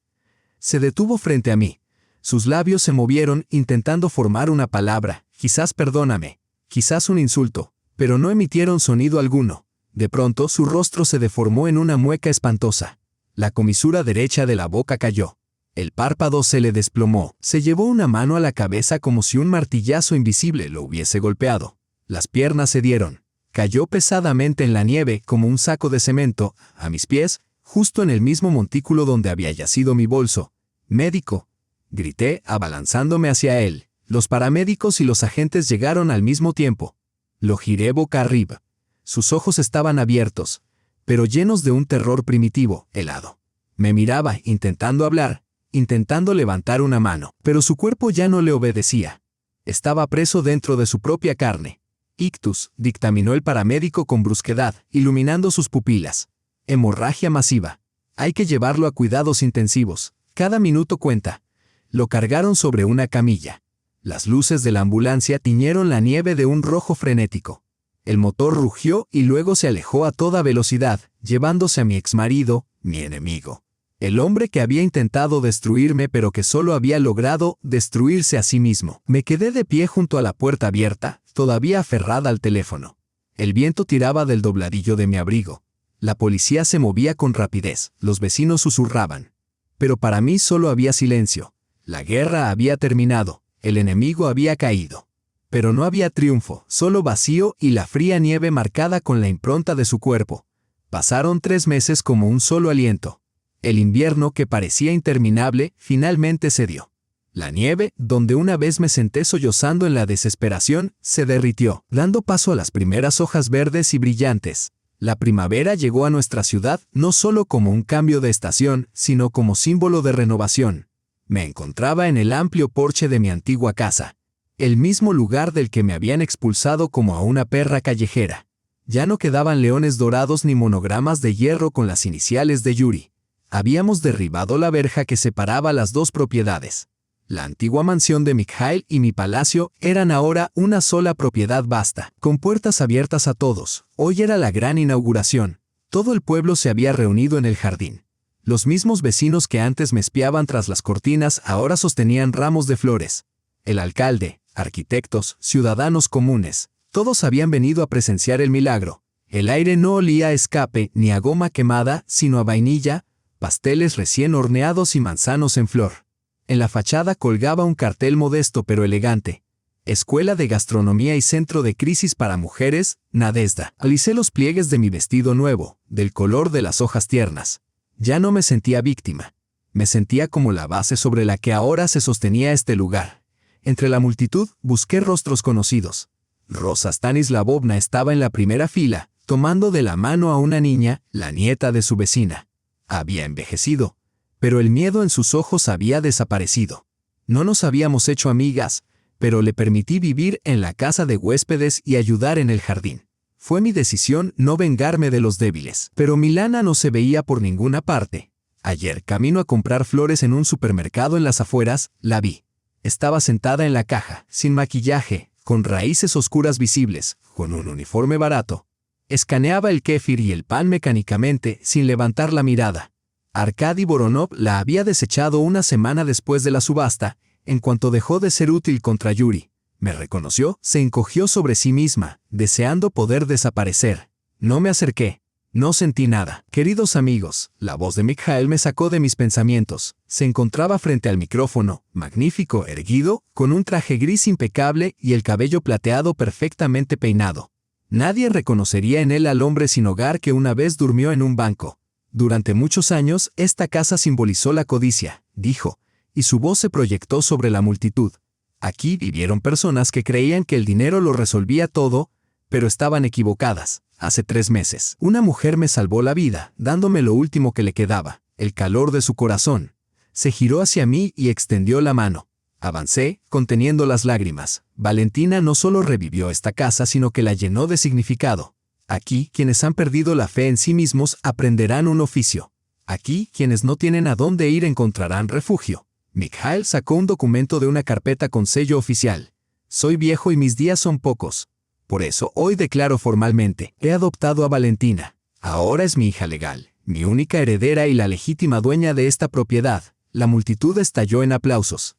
[SPEAKER 1] Se detuvo frente a mí. Sus labios se movieron intentando formar una palabra, quizás perdóname, quizás un insulto, pero no emitieron sonido alguno. De pronto su rostro se deformó en una mueca espantosa. La comisura derecha de la boca cayó. El párpado se le desplomó. Se llevó una mano a la cabeza como si un martillazo invisible lo hubiese golpeado. Las piernas cedieron. Cayó pesadamente en la nieve como un saco de cemento, a mis pies, justo en el mismo montículo donde había yacido mi bolso. «Médico», grité, abalanzándome hacia él. Los paramédicos y los agentes llegaron al mismo tiempo. Lo giré boca arriba. Sus ojos estaban abiertos, pero llenos de un terror primitivo, helado. Me miraba, intentando hablar, intentando levantar una mano, pero su cuerpo ya no le obedecía. Estaba preso dentro de su propia carne. Ictus, dictaminó el paramédico con brusquedad, iluminando sus pupilas. Hemorragia masiva. Hay que llevarlo a cuidados intensivos. Cada minuto cuenta. Lo cargaron sobre una camilla. Las luces de la ambulancia tiñeron la nieve de un rojo frenético. El motor rugió y luego se alejó a toda velocidad, llevándose a mi exmarido, mi enemigo. El hombre que había intentado destruirme pero que solo había logrado destruirse a sí mismo. Me quedé de pie junto a la puerta abierta, todavía aferrada al teléfono. El viento tiraba del dobladillo de mi abrigo. La policía se movía con rapidez, los vecinos susurraban. Pero para mí solo había silencio. La guerra había terminado, el enemigo había caído. Pero no había triunfo, solo vacío y la fría nieve marcada con la impronta de su cuerpo. Pasaron 3 meses como un solo aliento. El invierno, que parecía interminable, finalmente cedió. La nieve, donde una vez me senté sollozando en la desesperación, se derritió, dando paso a las primeras hojas verdes y brillantes. La primavera llegó a nuestra ciudad no solo como un cambio de estación, sino como símbolo de renovación. Me encontraba en el amplio porche de mi antigua casa, el mismo lugar del que me habían expulsado como a una perra callejera. Ya no quedaban leones dorados ni monogramas de hierro con las iniciales de Yuri. Habíamos derribado la verja que separaba las dos propiedades. La antigua mansión de Mikhail y mi palacio eran ahora una sola propiedad vasta, con puertas abiertas a todos. Hoy era la gran inauguración. Todo el pueblo se había reunido en el jardín. Los mismos vecinos que antes me espiaban tras las cortinas ahora sostenían ramos de flores. El alcalde, arquitectos, ciudadanos comunes, todos habían venido a presenciar el milagro. El aire no olía a escape ni a goma quemada, sino a vainilla, pasteles recién horneados y manzanos en flor. En la fachada colgaba un cartel modesto pero elegante. Escuela de Gastronomía y Centro de Crisis para Mujeres, Nadezhda. Alicé los pliegues de mi vestido nuevo, del color de las hojas tiernas. Ya no me sentía víctima. Me sentía como la base sobre la que ahora se sostenía este lugar. Entre la multitud busqué rostros conocidos. Rosa Stanislavovna estaba en la primera fila, tomando de la mano a una niña, la nieta de su vecina. Había envejecido, pero el miedo en sus ojos había desaparecido. No nos habíamos hecho amigas, pero le permití vivir en la casa de huéspedes y ayudar en el jardín. Fue mi decisión no vengarme de los débiles. Pero Milana no se veía por ninguna parte. Ayer, camino a comprar flores en un supermercado en las afueras, la vi. Estaba sentada en la caja, sin maquillaje, con raíces oscuras visibles, con un uniforme barato. Escaneaba el kéfir y el pan mecánicamente, sin levantar la mirada. Arkady Voronov la había desechado una semana después de la subasta, en cuanto dejó de ser útil contra Yuri. Me reconoció, se encogió sobre sí misma, deseando poder desaparecer. No me acerqué. No sentí nada. Queridos amigos, la voz de Mikhail me sacó de mis pensamientos. Se encontraba frente al micrófono, magnífico, erguido, con un traje gris impecable y el cabello plateado perfectamente peinado. Nadie reconocería en él al hombre sin hogar que una vez durmió en un banco. Durante muchos años, esta casa simbolizó la codicia, dijo, y su voz se proyectó sobre la multitud. Aquí vivieron personas que creían que el dinero lo resolvía todo, pero estaban equivocadas. Hace 3 meses, una mujer me salvó la vida, dándome lo último que le quedaba, el calor de su corazón. Se giró hacia mí y extendió la mano. Avancé, conteniendo las lágrimas. Valentina no solo revivió esta casa, sino que la llenó de significado. Aquí, quienes han perdido la fe en sí mismos aprenderán un oficio. Aquí, quienes no tienen a dónde ir encontrarán refugio. Mikhail sacó un documento de una carpeta con sello oficial. Soy viejo y mis días son pocos. Por eso, hoy declaro formalmente, he adoptado a Valentina. Ahora es mi hija legal, mi única heredera y la legítima dueña de esta propiedad. La multitud estalló en aplausos.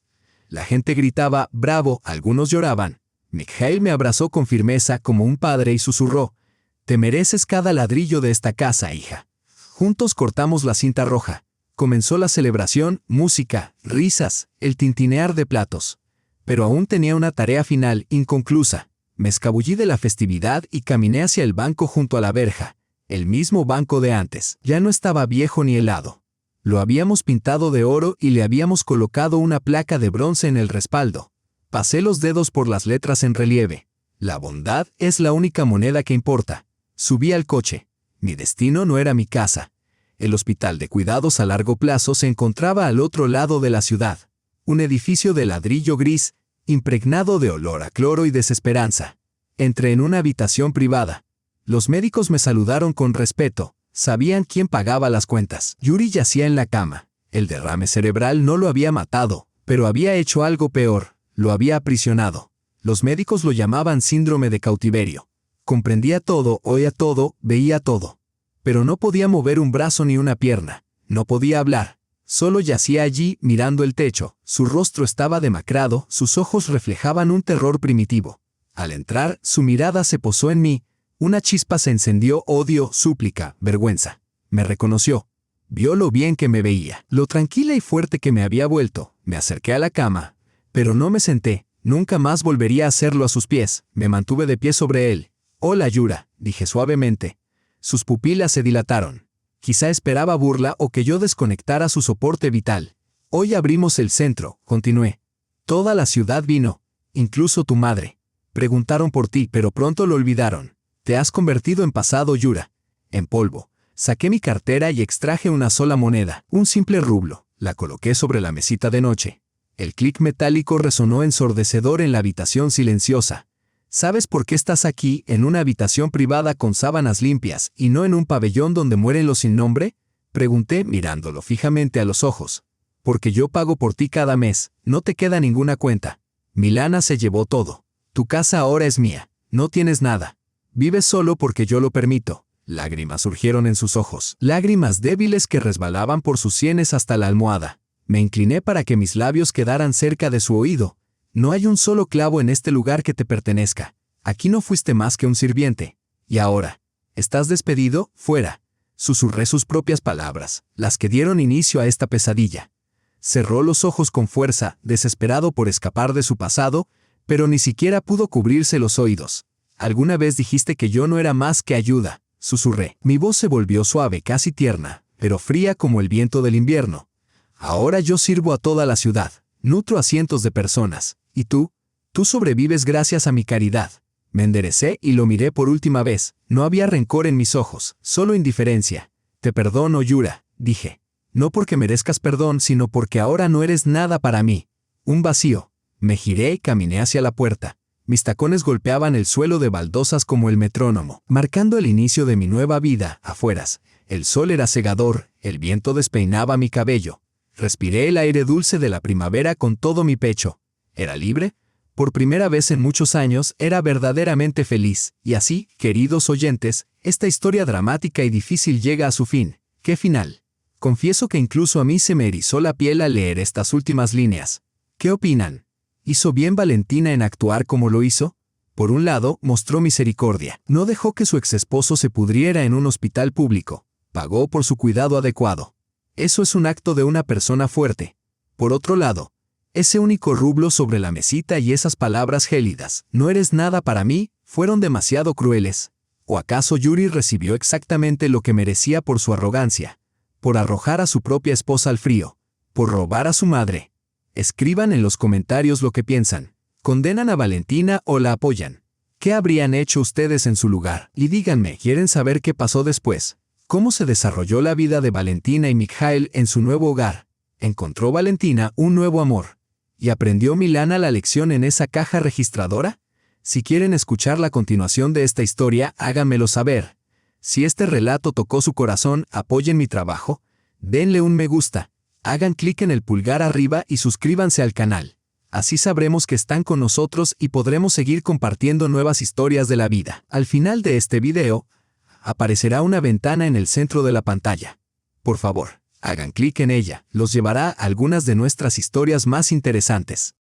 [SPEAKER 1] La gente gritaba, ¡bravo!, algunos lloraban. Mikhail me abrazó con firmeza como un padre y susurró, te mereces cada ladrillo de esta casa, hija. Juntos cortamos la cinta roja. Comenzó la celebración, música, risas, el tintinear de platos. Pero aún tenía una tarea final, inconclusa. Me escabullí de la festividad y caminé hacia el banco junto a la verja. El mismo banco de antes. Ya no estaba viejo ni helado. Lo habíamos pintado de oro y le habíamos colocado una placa de bronce en el respaldo. Pasé los dedos por las letras en relieve. La bondad es la única moneda que importa. Subí al coche. Mi destino no era mi casa. El hospital de cuidados a largo plazo se encontraba al otro lado de la ciudad. Un edificio de ladrillo gris, impregnado de olor a cloro y desesperanza. Entré en una habitación privada. Los médicos me saludaron con respeto. Sabían quién pagaba las cuentas. Yuri yacía en la cama. El derrame cerebral no lo había matado, pero había hecho algo peor. Lo había aprisionado. Los médicos lo llamaban síndrome de cautiverio. Comprendía todo, oía todo, veía todo. Pero no podía mover un brazo ni una pierna. No podía hablar. Solo yacía allí, mirando el techo. Su rostro estaba demacrado, sus ojos reflejaban un terror primitivo. Al entrar, su mirada se posó en mí. Una chispa se encendió, odio, súplica, vergüenza. Me reconoció. Vio lo bien que me veía, lo tranquila y fuerte que me había vuelto. Me acerqué a la cama, pero no me senté. Nunca más volvería a hacerlo a sus pies. Me mantuve de pie sobre él. «Hola, Yura», dije suavemente. Sus pupilas se dilataron. Quizá esperaba burla o que yo desconectara su soporte vital. «Hoy abrimos el centro», continué. «Toda la ciudad vino, incluso tu madre. Preguntaron por ti, pero pronto lo olvidaron. Te has convertido en pasado, Yura. En polvo». Saqué mi cartera y extraje una sola moneda, un simple rublo. La coloqué sobre la mesita de noche. El clic metálico resonó ensordecedor en la habitación silenciosa. ¿Sabes por qué estás aquí, en una habitación privada con sábanas limpias, y no en un pabellón donde mueren los sin nombre? Pregunté mirándolo fijamente a los ojos. Porque yo pago por ti cada mes, no te queda ninguna cuenta. Milana se llevó todo. Tu casa ahora es mía, no tienes nada. Vives solo porque yo lo permito. Lágrimas surgieron en sus ojos, lágrimas débiles que resbalaban por sus sienes hasta la almohada. Me incliné para que mis labios quedaran cerca de su oído. No hay un solo clavo en este lugar que te pertenezca. Aquí no fuiste más que un sirviente. Y ahora, ¿estás despedido? Fuera. Susurré sus propias palabras, las que dieron inicio a esta pesadilla. Cerró los ojos con fuerza, desesperado por escapar de su pasado, pero ni siquiera pudo cubrirse los oídos. «Alguna vez dijiste que yo no era más que ayuda», susurré. Mi voz se volvió suave, casi tierna, pero fría como el viento del invierno. «Ahora yo sirvo a toda la ciudad, nutro a cientos de personas. ¿Y tú? Tú sobrevives gracias a mi caridad». Me enderecé y lo miré por última vez. No había rencor en mis ojos, solo indiferencia. «Te perdono, Yura», dije. «No porque merezcas perdón, sino porque ahora no eres nada para mí. Un vacío». Me giré y caminé hacia la puerta. Mis tacones golpeaban el suelo de baldosas como el metrónomo, marcando el inicio de mi nueva vida, afueras. El sol era cegador, el viento despeinaba mi cabello. Respiré el aire dulce de la primavera con todo mi pecho. ¿Era libre? Por primera vez en muchos años era verdaderamente feliz. Y así, queridos oyentes, esta historia dramática y difícil llega a su fin. ¿Qué final? Confieso que incluso a mí se me erizó la piel al leer estas últimas líneas. ¿Qué opinan? ¿Hizo bien Valentina en actuar como lo hizo? Por un lado, mostró misericordia. No dejó que su exesposo se pudriera en un hospital público. Pagó por su cuidado adecuado. Eso es un acto de una persona fuerte. Por otro lado, ese único rublo sobre la mesita y esas palabras gélidas, «no eres nada para mí», fueron demasiado crueles. ¿O acaso Yuri recibió exactamente lo que merecía por su arrogancia? Por arrojar a su propia esposa al frío. Por robar a su madre. Escriban en los comentarios lo que piensan. ¿Condenan a Valentina o la apoyan? ¿Qué habrían hecho ustedes en su lugar? Y díganme, ¿quieren saber qué pasó después? ¿Cómo se desarrolló la vida de Valentina y Mikhail en su nuevo hogar? ¿Encontró Valentina un nuevo amor? ¿Y aprendió Milana la lección en esa caja registradora? Si quieren escuchar la continuación de esta historia, háganmelo saber. Si este relato tocó su corazón, apoyen mi trabajo. Denle un me gusta. Hagan clic en el pulgar arriba y suscríbanse al canal. Así sabremos que están con nosotros y podremos seguir compartiendo nuevas historias de la vida. Al final de este video, aparecerá una ventana en el centro de la pantalla. Por favor, hagan clic en ella, los llevará a algunas de nuestras historias más interesantes.